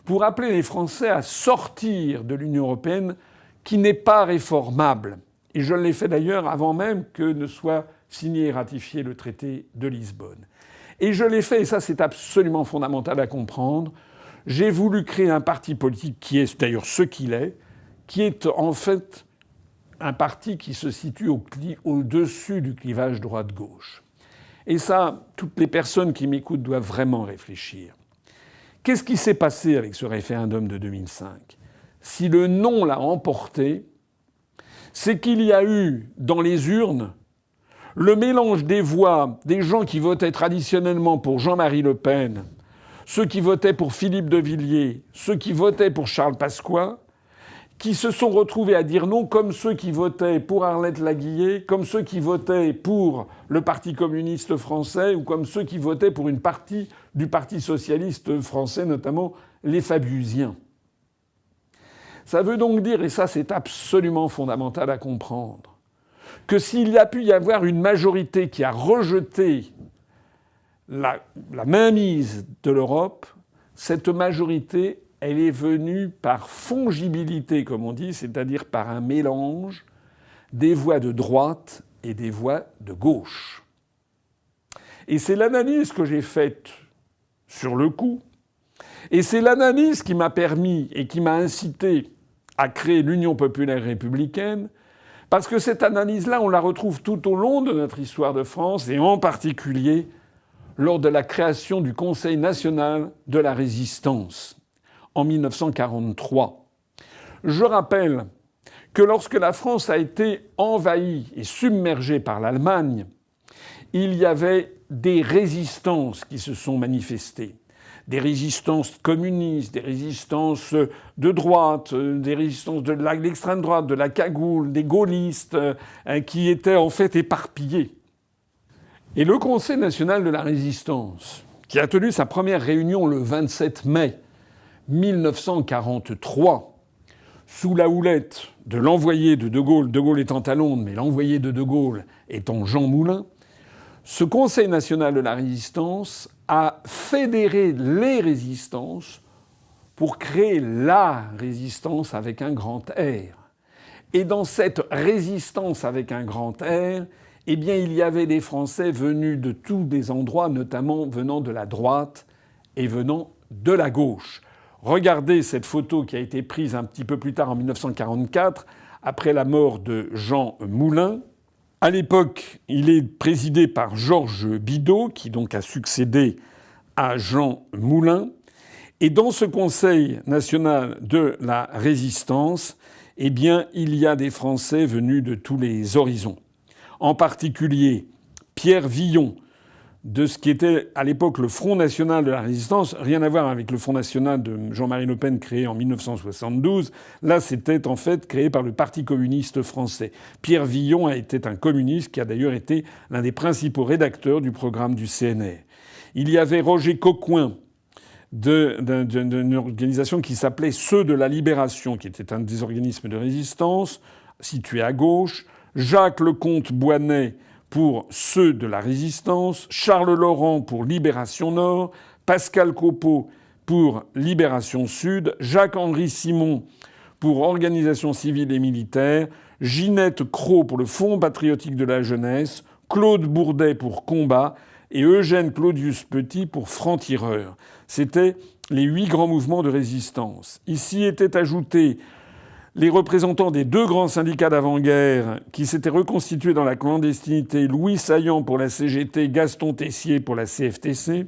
pour appeler les Français à sortir de l'Union européenne qui n'est pas réformable. Et je l'ai fait d'ailleurs avant même que ne soit signé et ratifié le traité de Lisbonne. Et je l'ai fait, et ça c'est absolument fondamental à comprendre, j'ai voulu créer un parti politique qui est d'ailleurs ce qu'il est, qui est en fait un parti qui se situe au-dessus du clivage droite-gauche. Et ça, toutes les personnes qui m'écoutent doivent vraiment réfléchir. Qu'est-ce qui s'est passé avec ce référendum de 2005 ? Si le non l'a emporté, c'est qu'il y a eu dans les urnes le mélange des voix des gens qui votaient traditionnellement pour Jean-Marie Le Pen, ceux qui votaient pour Philippe de Villiers, ceux qui votaient pour Charles Pasqua, qui se sont retrouvés à dire non, comme ceux qui votaient pour Arlette Laguillet, comme ceux qui votaient pour le Parti communiste français, ou comme ceux qui votaient pour une partie du Parti socialiste français, notamment les Fabiusiens. Ça veut donc dire, et ça c'est absolument fondamental à comprendre, que s'il y a pu y avoir une majorité qui a rejeté la mainmise de l'Europe, cette majorité, elle est venue par fongibilité, comme on dit, c'est-à-dire par un mélange des voix de droite et des voix de gauche. Et c'est l'analyse que j'ai faite sur le coup, et c'est l'analyse qui m'a permis et qui m'a incité à créer l'Union populaire républicaine, parce que cette analyse-là, on la retrouve tout au long de notre histoire de France, et en particulier lors de la création du Conseil national de la résistance en 1943. Je rappelle que lorsque la France a été envahie et submergée par l'Allemagne, il y avait des résistances qui se sont manifestées. Des résistances communistes, des résistances de droite, des résistances de l'extrême droite, de la cagoule, des gaullistes, qui étaient en fait éparpillés. Et le Conseil national de la résistance, qui a tenu sa première réunion le 27 mai 1943, sous la houlette de l'envoyé de Gaulle, De Gaulle étant à Londres, mais l'envoyé de Gaulle étant Jean Moulin, ce Conseil national de la résistance a fédéré les résistances pour créer la résistance avec un grand R. Et dans cette résistance avec un grand R, eh bien, il y avait des Français venus de tous des endroits, notamment venant de la droite et venant de la gauche. Regardez cette photo qui a été prise un petit peu plus tard en 1944, après la mort de Jean Moulin. À l'époque, il est présidé par Georges Bidault, qui donc a succédé à Jean Moulin. Et dans ce Conseil national de la résistance, eh bien, il y a des Français venus de tous les horizons. En particulier Pierre Villon, de ce qui était à l'époque le Front national de la résistance, rien à voir avec le Front national de Jean-Marie Le Pen créé en 1972. Là, c'était en fait créé par le Parti communiste français. Pierre Villon était un communiste qui a d'ailleurs été l'un des principaux rédacteurs du programme du CNR. Il y avait Roger Coquoin, d'une organisation qui s'appelait Ceux de la Libération, qui était un des organismes de résistance, situé à gauche. Jacques Lecomte-Boinet pour Ceux de la Résistance, Charles Laurent pour Libération Nord, Pascal Copeau pour Libération Sud, Jacques-Henri Simon pour Organisation civile et militaire, Ginette Cros pour le Fonds patriotique de la jeunesse, Claude Bourdet pour Combat et Eugène Claudius Petit pour Franc-Tireur. C'étaient les 8 grands mouvements de résistance. Ici étaient ajoutés les représentants des 2 grands syndicats d'avant-guerre qui s'étaient reconstitués dans la clandestinité, Louis Saillant pour la CGT, Gaston Tessier pour la CFTC.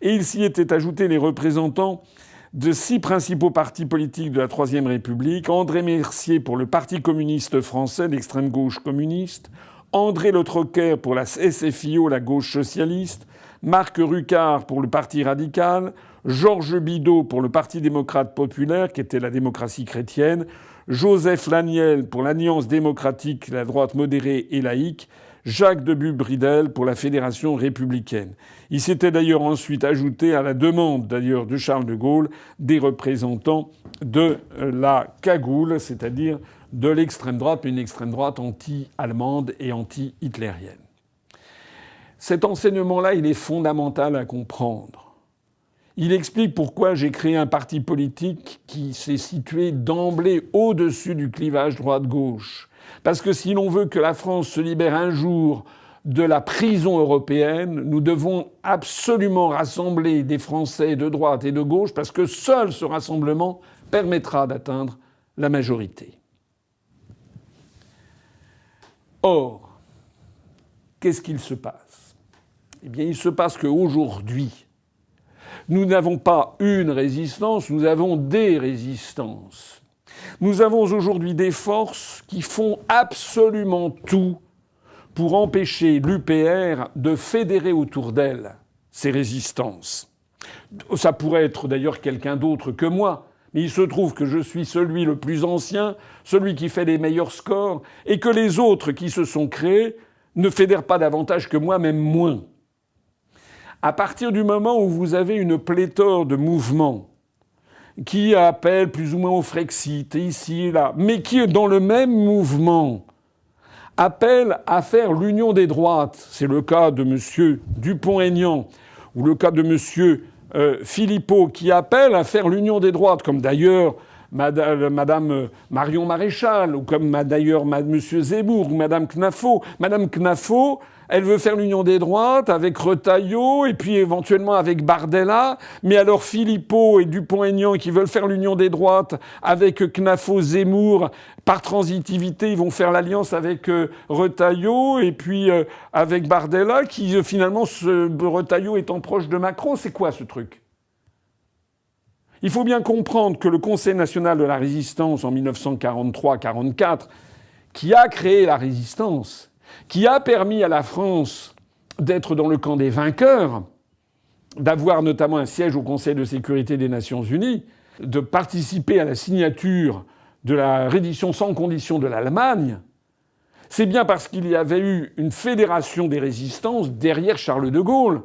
Et il s'y étaient ajoutés les représentants de 6 principaux partis politiques de la Troisième République, André Mercier pour le Parti communiste français, l'extrême gauche communiste, André Le Troquer pour la SFIO, la gauche socialiste, Marc Rucard pour le Parti radical, Georges Bidault pour le Parti démocrate populaire, qui était la démocratie chrétienne, Joseph Laniel pour l'Alliance démocratique, la droite modérée et laïque, Jacques de Bubridel pour la Fédération républicaine. Il s'était d'ailleurs ensuite ajouté à la demande d'ailleurs de Charles de Gaulle des représentants de la cagoule, c'est-à-dire de l'extrême droite, mais une extrême droite anti-allemande et anti-hitlérienne. Cet enseignement-là, il est fondamental à comprendre. Il explique pourquoi j'ai créé un parti politique qui s'est situé d'emblée au-dessus du clivage droite-gauche. Parce que si l'on veut que la France se libère un jour de la prison européenne, nous devons absolument rassembler des Français de droite et de gauche, parce que seul ce rassemblement permettra d'atteindre la majorité. Or, qu'est-ce qu'il se passe ? Eh bien, il se passe qu'aujourd'hui, nous n'avons pas une résistance, nous avons des résistances. Nous avons aujourd'hui des forces qui font absolument tout pour empêcher l'UPR de fédérer autour d'elle ces résistances. Ça pourrait être d'ailleurs quelqu'un d'autre que moi, Mais il se trouve que je suis celui le plus ancien, celui qui fait les meilleurs scores, et que les autres qui se sont créés ne fédèrent pas davantage que moi, même moins. À partir du moment où vous avez une pléthore de mouvements qui appellent plus ou moins au Frexit, ici et là, mais qui, dans le même mouvement, appellent à faire l'union des droites, c'est le cas de M. Dupont-Aignan, ou le cas de M. Philippot, qui appellent à faire l'union des droites, comme d'ailleurs Madame Marion Maréchal, ou comme d'ailleurs M. Zemmour, ou Madame Knafo. Madame Knafo, elle veut faire l'union des droites avec Retailleau, et puis éventuellement avec Bardella. Mais alors Philippot et Dupont-Aignan qui veulent faire l'union des droites avec Knafo, Zemmour, par transitivité, ils vont faire l'alliance avec Retailleau, et puis avec Bardella, qui finalement, Retailleau étant proche de Macron. C'est quoi ce truc ? Il faut bien comprendre que le Conseil national de la résistance en 1943-44, qui a créé la résistance, qui a permis à la France d'être dans le camp des vainqueurs, d'avoir notamment un siège au Conseil de sécurité des Nations Unies, de participer à la signature de la reddition sans condition de l'Allemagne, c'est bien parce qu'il y avait eu une fédération des résistances derrière Charles de Gaulle.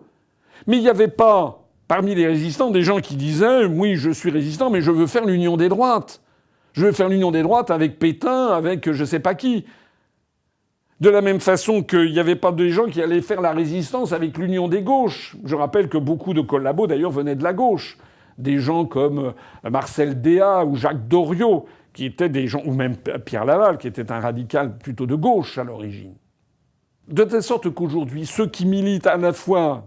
Mais il n'y avait pas, parmi les résistants, des gens qui disaient « Oui, je suis résistant, mais je veux faire l'union des droites. Je veux faire l'union des droites avec Pétain, avec je sais pas qui. » De la même façon qu'il n'y avait pas des gens qui allaient faire la résistance avec l'union des gauches. Je rappelle que beaucoup de collabos, d'ailleurs, venaient de la gauche. Des gens comme Marcel Déat ou Jacques Doriot, qui étaient des gens, ou même Pierre Laval, qui était un radical plutôt de gauche à l'origine. De telle sorte qu'aujourd'hui, ceux qui militent à la fois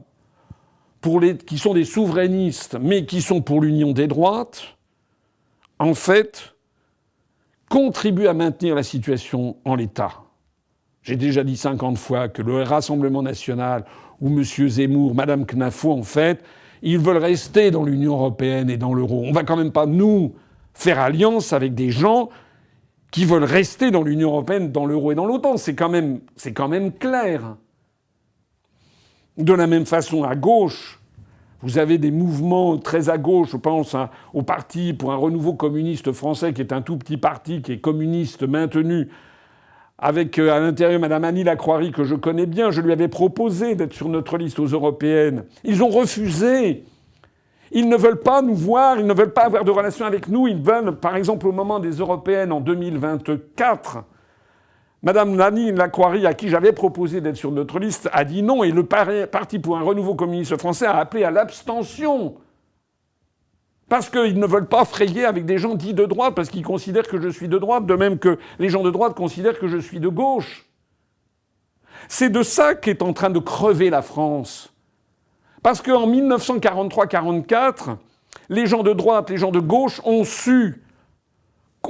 qui sont des souverainistes, mais qui sont pour l'union des droites, en fait, contribuent à maintenir la situation en l'état. J'ai déjà dit 50 fois que le Rassemblement national ou M. Zemmour, Mme Knafo, en fait, ils veulent rester dans l'Union européenne et dans l'euro. On va quand même pas, nous, faire alliance avec des gens qui veulent rester dans l'Union européenne, dans l'euro et dans l'OTAN. C'est quand même clair. De la même façon, à gauche, vous avez des mouvements très à gauche, je pense au Parti pour un renouveau communiste français, qui est un tout petit parti, qui est communiste maintenu, avec à l'intérieur Mme Annie Lacroix, que je connais bien. Je lui avais proposé d'être sur notre liste aux européennes. Ils ont refusé. Ils ne veulent pas nous voir, ils ne veulent pas avoir de relation avec nous. Ils veulent, par exemple, au moment des européennes en 2024, Mme Annie Lacroix, à qui j'avais proposé d'être sur notre liste, a dit non, et le Parti pour un renouveau communiste français a appelé à l'abstention. Parce qu'ils ne veulent pas frayer avec des gens dits de droite, parce qu'ils considèrent que je suis de droite, de même que les gens de droite considèrent que je suis de gauche. C'est de ça qu'est en train de crever la France. Parce qu'en 1943-44, les gens de droite, les gens de gauche ont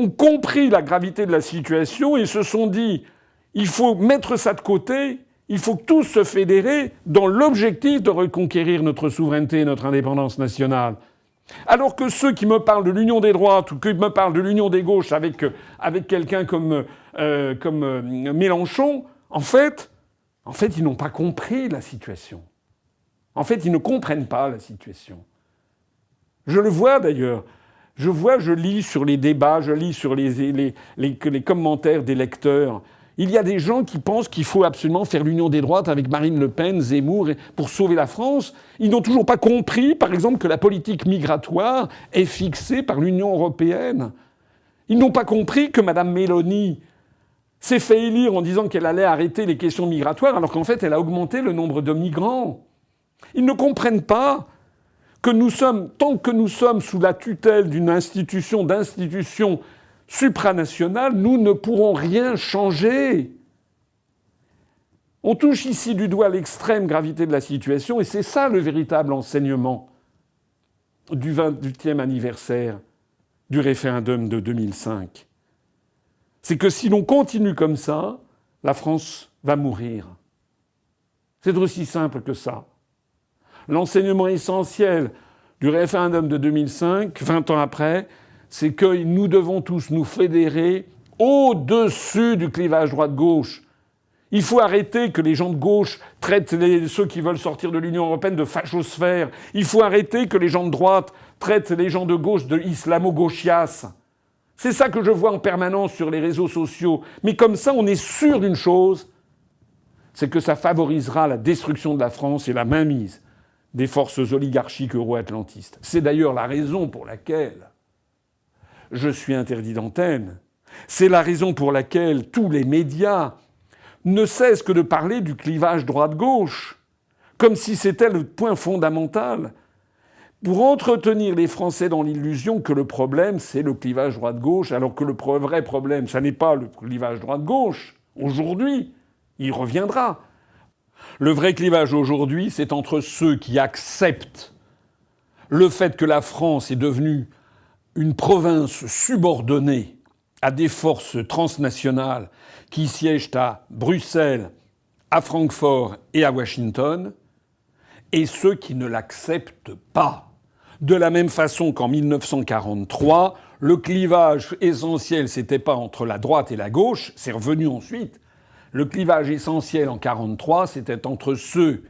compris la gravité de la situation et se sont dit « il faut mettre ça de côté, il faut tous se fédérer dans l'objectif de reconquérir notre souveraineté et notre indépendance nationale ». Alors que ceux qui me parlent de l'union des droites ou qui me parlent de l'union des gauches avec quelqu'un comme Mélenchon, en fait, ils n'ont pas compris la situation. En fait, ils ne comprennent pas la situation. Je le vois d'ailleurs. Je lis sur les débats, je lis sur les commentaires des lecteurs. Il y a des gens qui pensent qu'il faut absolument faire l'union des droites avec Marine Le Pen, Zemmour, pour sauver la France. Ils n'ont toujours pas compris, par exemple, que la politique migratoire est fixée par l'Union européenne. Ils n'ont pas compris que Mme Meloni s'est fait élire en disant qu'elle allait arrêter les questions migratoires, alors qu'en fait, elle a augmenté le nombre de migrants. Ils ne comprennent pas que tant que nous sommes sous la tutelle d'institutions supranationales, nous ne pourrons rien changer. On touche ici du doigt l'extrême gravité de la situation, et c'est ça le véritable enseignement du 28e anniversaire du référendum de 2005. C'est que si l'on continue comme ça, la France va mourir. C'est aussi simple que ça. L'enseignement essentiel du référendum de 2005, 20 ans après, c'est que nous devons tous nous fédérer au-dessus du clivage droite-gauche. Il faut arrêter que les gens de gauche traitent ceux qui veulent sortir de l'Union européenne de fachosphères. Il faut arrêter que les gens de droite traite les gens de gauche de islamo-gauchias. C'est ça que je vois en permanence sur les réseaux sociaux. Mais comme ça, on est sûr d'une chose, c'est que ça favorisera la destruction de la France et la mainmise des forces oligarchiques euro-atlantistes. C'est d'ailleurs la raison pour laquelle je suis interdit d'antenne. C'est la raison pour laquelle tous les médias ne cessent que de parler du clivage droite-gauche, comme si c'était le point fondamental, pour entretenir les Français dans l'illusion que le problème, c'est le clivage droite-gauche, alors que le vrai problème, ça n'est pas le clivage droite-gauche. Aujourd'hui, il reviendra. Le vrai clivage aujourd'hui, c'est entre ceux qui acceptent le fait que la France est devenue une province subordonnée à des forces transnationales qui siègent à Bruxelles, à Francfort et à Washington, et ceux qui ne l'acceptent pas. De la même façon qu'en 1943, le clivage essentiel, c'était pas entre la droite et la gauche, c'est revenu ensuite. Le clivage essentiel en 1943, c'était entre ceux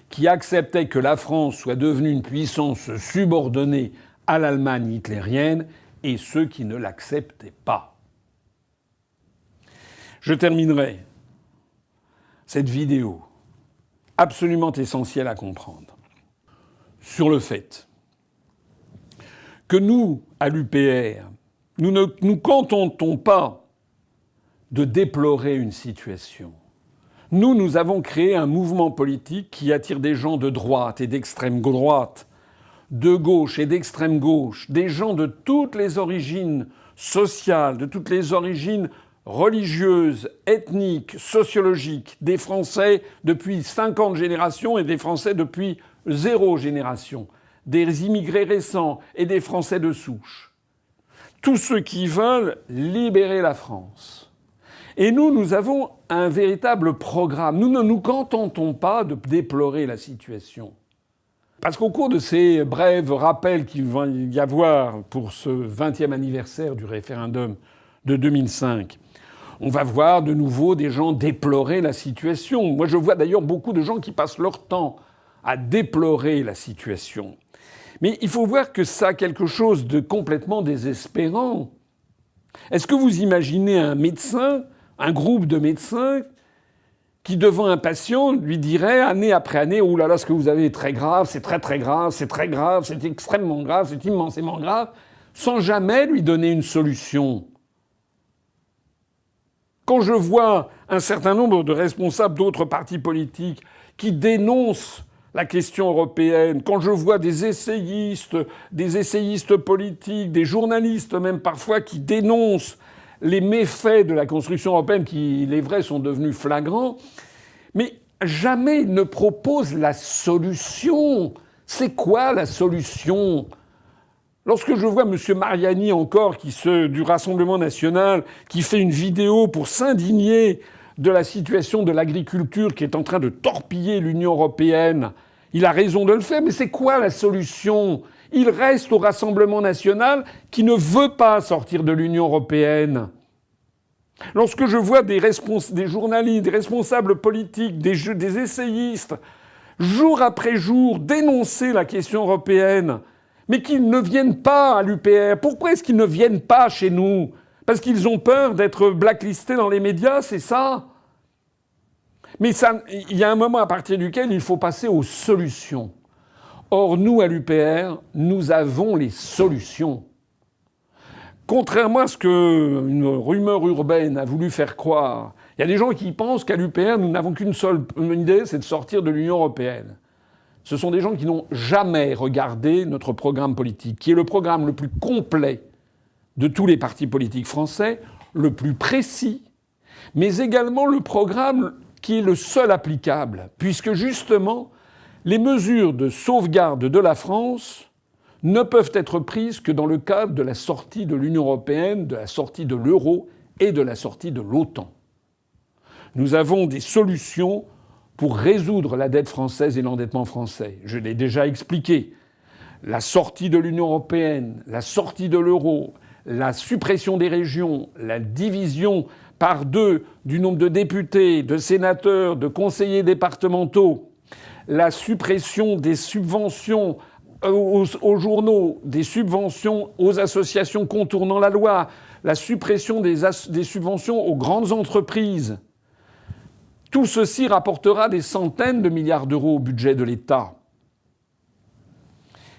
qui acceptaient que la France soit devenue une puissance subordonnée à l'Allemagne hitlérienne et ceux qui ne l'acceptaient pas. Je terminerai cette vidéo absolument essentielle à comprendre sur le fait que nous, à l'UPR, nous ne nous contentons pas de déplorer une situation. Nous avons créé un mouvement politique qui attire des gens de droite et d'extrême droite, de gauche et d'extrême gauche, des gens de toutes les origines sociales, de toutes les origines religieuses, ethniques, sociologiques, des Français depuis 50 générations et des Français depuis 0 génération, des immigrés récents et des Français de souche. Tous ceux qui veulent libérer la France. Et nous avons un véritable programme. Nous ne nous contentons pas de déplorer la situation. Parce qu'au cours de ces brefs rappels qu'il va y avoir pour ce 20e anniversaire du référendum de 2005, on va voir de nouveau des gens déplorer la situation. Moi, je vois d'ailleurs beaucoup de gens qui passent leur temps à déplorer la situation. Mais il faut voir que ça a quelque chose de complètement désespérant. Est-ce que vous imaginez un médecin, un groupe de médecins, qui devant un patient lui dirait année après année « Oh là là, ce que vous avez est très grave, c'est très très grave, c'est très grave, c'est extrêmement grave, c'est immensément grave », sans jamais lui donner une solution. Quand je vois un certain nombre de responsables d'autres partis politiques qui dénoncent la question européenne, quand je vois des essayistes politiques, des journalistes même parfois qui dénoncent les méfaits de la construction européenne qui, il est vrai, sont devenus flagrants, mais jamais ils ne proposent la solution. C'est quoi la solution ? Lorsque je vois M. Mariani encore, du Rassemblement national, qui fait une vidéo pour s'indigner de la situation de l'agriculture qui est en train de torpiller l'Union européenne, il a raison de le faire, mais c'est quoi la solution ? Il reste au Rassemblement national qui ne veut pas sortir de l'Union européenne. Lorsque je vois des journalistes, des responsables politiques, des essayistes, jour après jour, dénoncer la question européenne, mais qu'ils ne viennent pas à l'UPR. Pourquoi est-ce qu'ils ne viennent pas chez nous ? Parce qu'ils ont peur d'être blacklistés dans les médias, c'est ça ? Mais il y a un moment à partir duquel il faut passer aux solutions. Or, nous, à l'UPR, nous avons les solutions. Contrairement à ce qu'une rumeur urbaine a voulu faire croire, il y a des gens qui pensent qu'à l'UPR, nous n'avons qu'une seule idée, c'est de sortir de l'Union européenne. Ce sont des gens qui n'ont jamais regardé notre programme politique, qui est le programme le plus complet de tous les partis politiques français, le plus précis, mais également le programme qui est le seul applicable, puisque justement, les mesures de sauvegarde de la France ne peuvent être prises que dans le cadre de la sortie de l'Union européenne, de la sortie de l'euro et de la sortie de l'OTAN. Nous avons des solutions pour résoudre la dette française et l'endettement français. Je l'ai déjà expliqué. La sortie de l'Union européenne, la sortie de l'euro, la suppression des régions, la division par 2 du nombre de députés, de sénateurs, de conseillers départementaux, la suppression des subventions aux journaux, des subventions aux associations contournant la loi, la suppression des subventions aux grandes entreprises. Tout ceci rapportera des centaines de milliards d'euros au budget de l'État.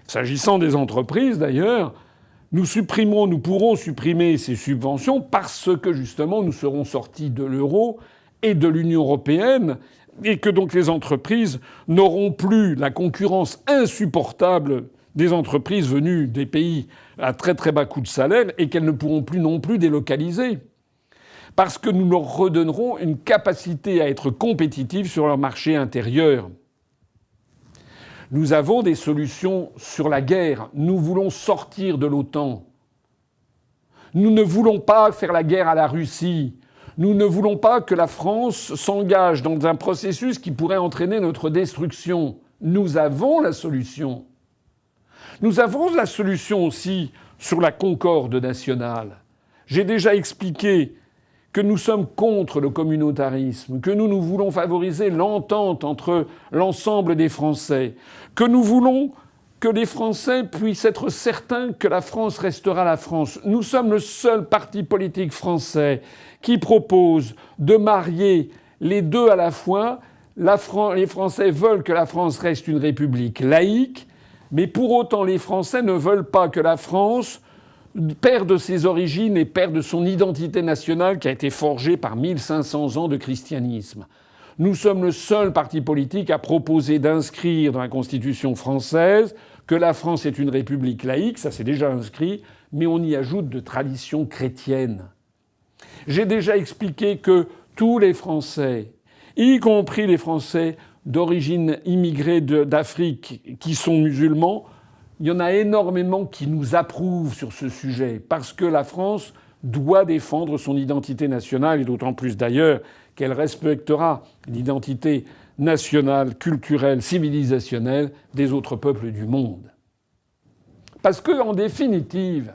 S'agissant des entreprises, d'ailleurs, nous pourrons supprimer ces subventions parce que, justement, nous serons sortis de l'euro et de l'Union européenne et que donc les entreprises n'auront plus la concurrence insupportable des entreprises venues des pays à très très bas coût de salaire et qu'elles ne pourront plus non plus délocaliser. Parce que nous leur redonnerons une capacité à être compétitives sur leur marché intérieur. Nous avons des solutions sur la guerre. Nous voulons sortir de l'OTAN. Nous ne voulons pas faire la guerre à la Russie. Nous ne voulons pas que la France s'engage dans un processus qui pourrait entraîner notre destruction. Nous avons la solution. Nous avons la solution aussi sur la concorde nationale. J'ai déjà expliqué que nous sommes contre le communautarisme, que nous voulons favoriser l'entente entre l'ensemble des Français, que nous voulons que les Français puissent être certains que la France restera la France. Nous sommes le seul parti politique français qui propose de marier les deux à la fois. Les Français veulent que la France reste une république laïque, mais pour autant les Français ne veulent pas que la France perde ses origines et perde son identité nationale qui a été forgée par 1500 ans de christianisme. Nous sommes le seul parti politique à proposer d'inscrire dans la Constitution française que la France est une république laïque, ça c'est déjà inscrit, mais on y ajoute de traditions chrétiennes. J'ai déjà expliqué que tous les Français, y compris les Français d'origine immigrée d'Afrique qui sont musulmans, il y en a énormément qui nous approuvent sur ce sujet, parce que la France doit défendre son identité nationale, et d'autant plus d'ailleurs qu'elle respectera l'identité nationale, culturelle, civilisationnelle des autres peuples du monde. Parce que, en définitive,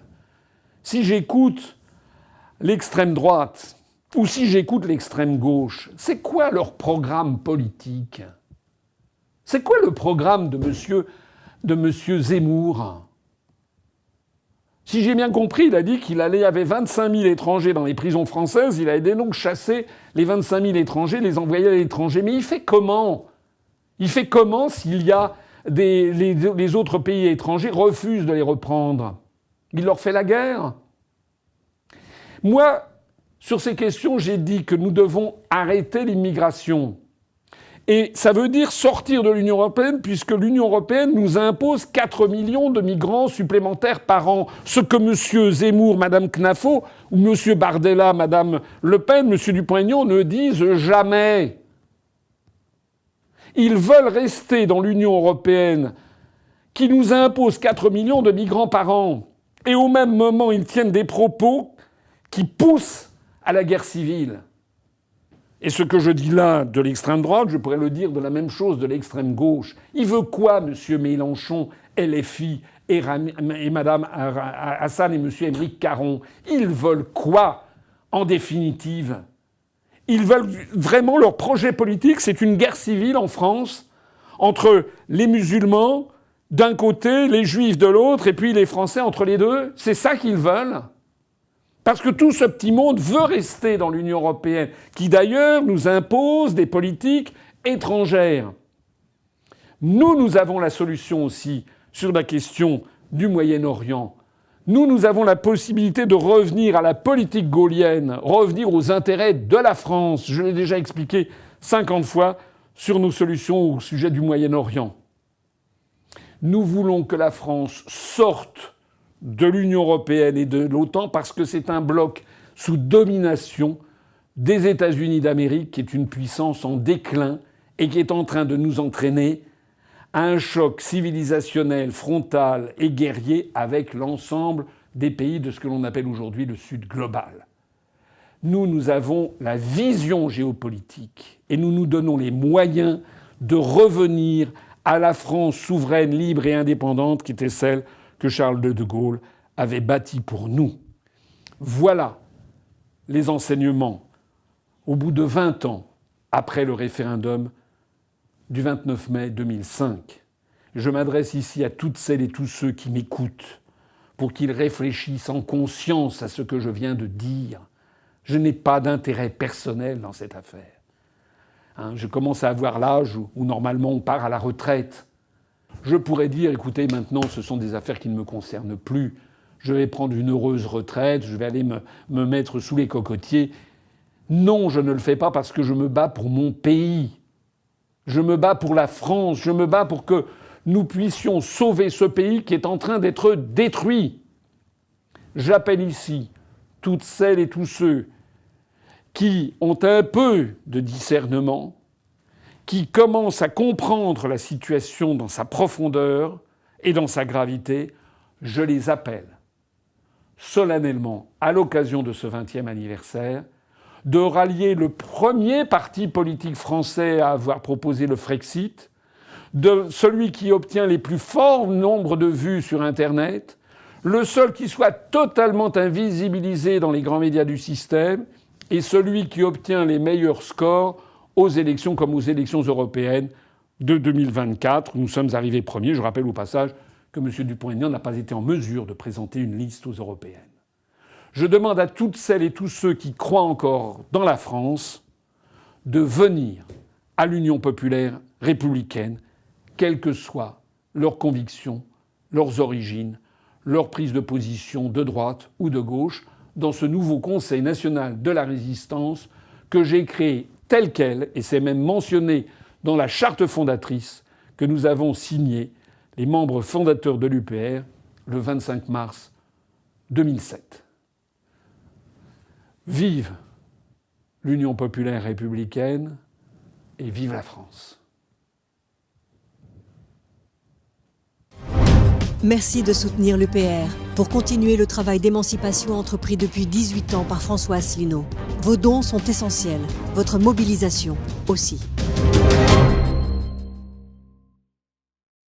si j'écoute l'extrême droite ou si j'écoute l'extrême gauche, c'est quoi leur programme politique ? C'est quoi le programme de monsieur Zemmour? Si j'ai bien compris, il a dit qu'il avait 25 000 étrangers dans les prisons françaises, il a donc chassé les 25 000 étrangers, les envoyé à l'étranger. Mais il fait comment? Il fait comment s'il y a les autres pays étrangers refusent de les reprendre? Il leur fait la guerre? Moi, sur ces questions, j'ai dit que nous devons arrêter l'immigration. Et ça veut dire sortir de l'Union européenne, puisque l'Union européenne nous impose 4 millions de migrants supplémentaires par an. Ce que M. Zemmour, Mme Knafo, ou M. Bardella, Mme Le Pen, M. Dupont-Aignan ne disent jamais. Ils veulent rester dans l'Union européenne, qui nous impose 4 millions de migrants par an. Et au même moment, ils tiennent des propos qui poussent à la guerre civile. Et ce que je dis là de l'extrême droite, je pourrais le dire de la même chose de l'extrême gauche. Il veut quoi, M. Mélenchon, LFI et Mme Hassan et M. Émeric Caron? Ils veulent quoi, en définitive? Ils veulent vraiment leur projet politique, c'est une guerre civile en France entre les musulmans d'un côté, les juifs de l'autre, et puis les Français entre les deux. C'est ça qu'ils veulent? Parce que tout ce petit monde veut rester dans l'Union européenne, qui d'ailleurs nous impose des politiques étrangères. Nous avons la solution aussi sur la question du Moyen-Orient. Nous avons la possibilité de revenir à la politique gaullienne, revenir aux intérêts de la France. Je l'ai déjà expliqué 50 fois sur nos solutions au sujet du Moyen-Orient. Nous voulons que la France sorte de l'Union européenne et de l'OTAN parce que c'est un bloc sous domination des États-Unis d'Amérique qui est une puissance en déclin et qui est en train de nous entraîner à un choc civilisationnel, frontal et guerrier avec l'ensemble des pays de ce que l'on appelle aujourd'hui le Sud global. Nous avons la vision géopolitique et nous nous donnons les moyens de revenir à la France souveraine, libre et indépendante qui était celle que Charles de Gaulle avait bâti pour nous. Voilà les enseignements, au bout de 20 ans, après le référendum du 29 mai 2005. Je m'adresse ici à toutes celles et tous ceux qui m'écoutent pour qu'ils réfléchissent en conscience à ce que je viens de dire. Je n'ai pas d'intérêt personnel dans cette affaire. Je commence à avoir l'âge où normalement on part à la retraite. Je pourrais dire, écoutez, maintenant ce sont des affaires qui ne me concernent plus. Je vais prendre une heureuse retraite, je vais aller me mettre sous les cocotiers. Non, je ne le fais pas parce que je me bats pour mon pays. Je me bats pour la France, je me bats pour que nous puissions sauver ce pays qui est en train d'être détruit. J'appelle ici toutes celles et tous ceux qui ont un peu de discernement, qui commencent à comprendre la situation dans sa profondeur et dans sa gravité. Je les appelle solennellement, à l'occasion de ce 20e anniversaire, de rallier le premier parti politique français à avoir proposé le Frexit, de celui qui obtient les plus forts nombres de vues sur Internet, le seul qui soit totalement invisibilisé dans les grands médias du système, et celui qui obtient les meilleurs scores aux élections comme aux élections européennes de 2024. Nous sommes arrivés premiers. Je rappelle au passage que M. Dupont-Aignan n'a pas été en mesure de présenter une liste aux européennes. Je demande à toutes celles et tous ceux qui croient encore dans la France de venir à l'Union populaire républicaine, quelles que soient leurs convictions, leurs origines, leurs prises de position de droite ou de gauche, dans ce nouveau Conseil national de la résistance que j'ai créé tel quel, et c'est même mentionné dans la charte fondatrice que nous avons signée, les membres fondateurs de l'UPR, le 25 mars 2007. Vive l'Union populaire républicaine et vive la France. Merci de soutenir l'UPR pour continuer le travail d'émancipation entrepris depuis 18 ans par François Asselineau. Vos dons sont essentiels, votre mobilisation aussi.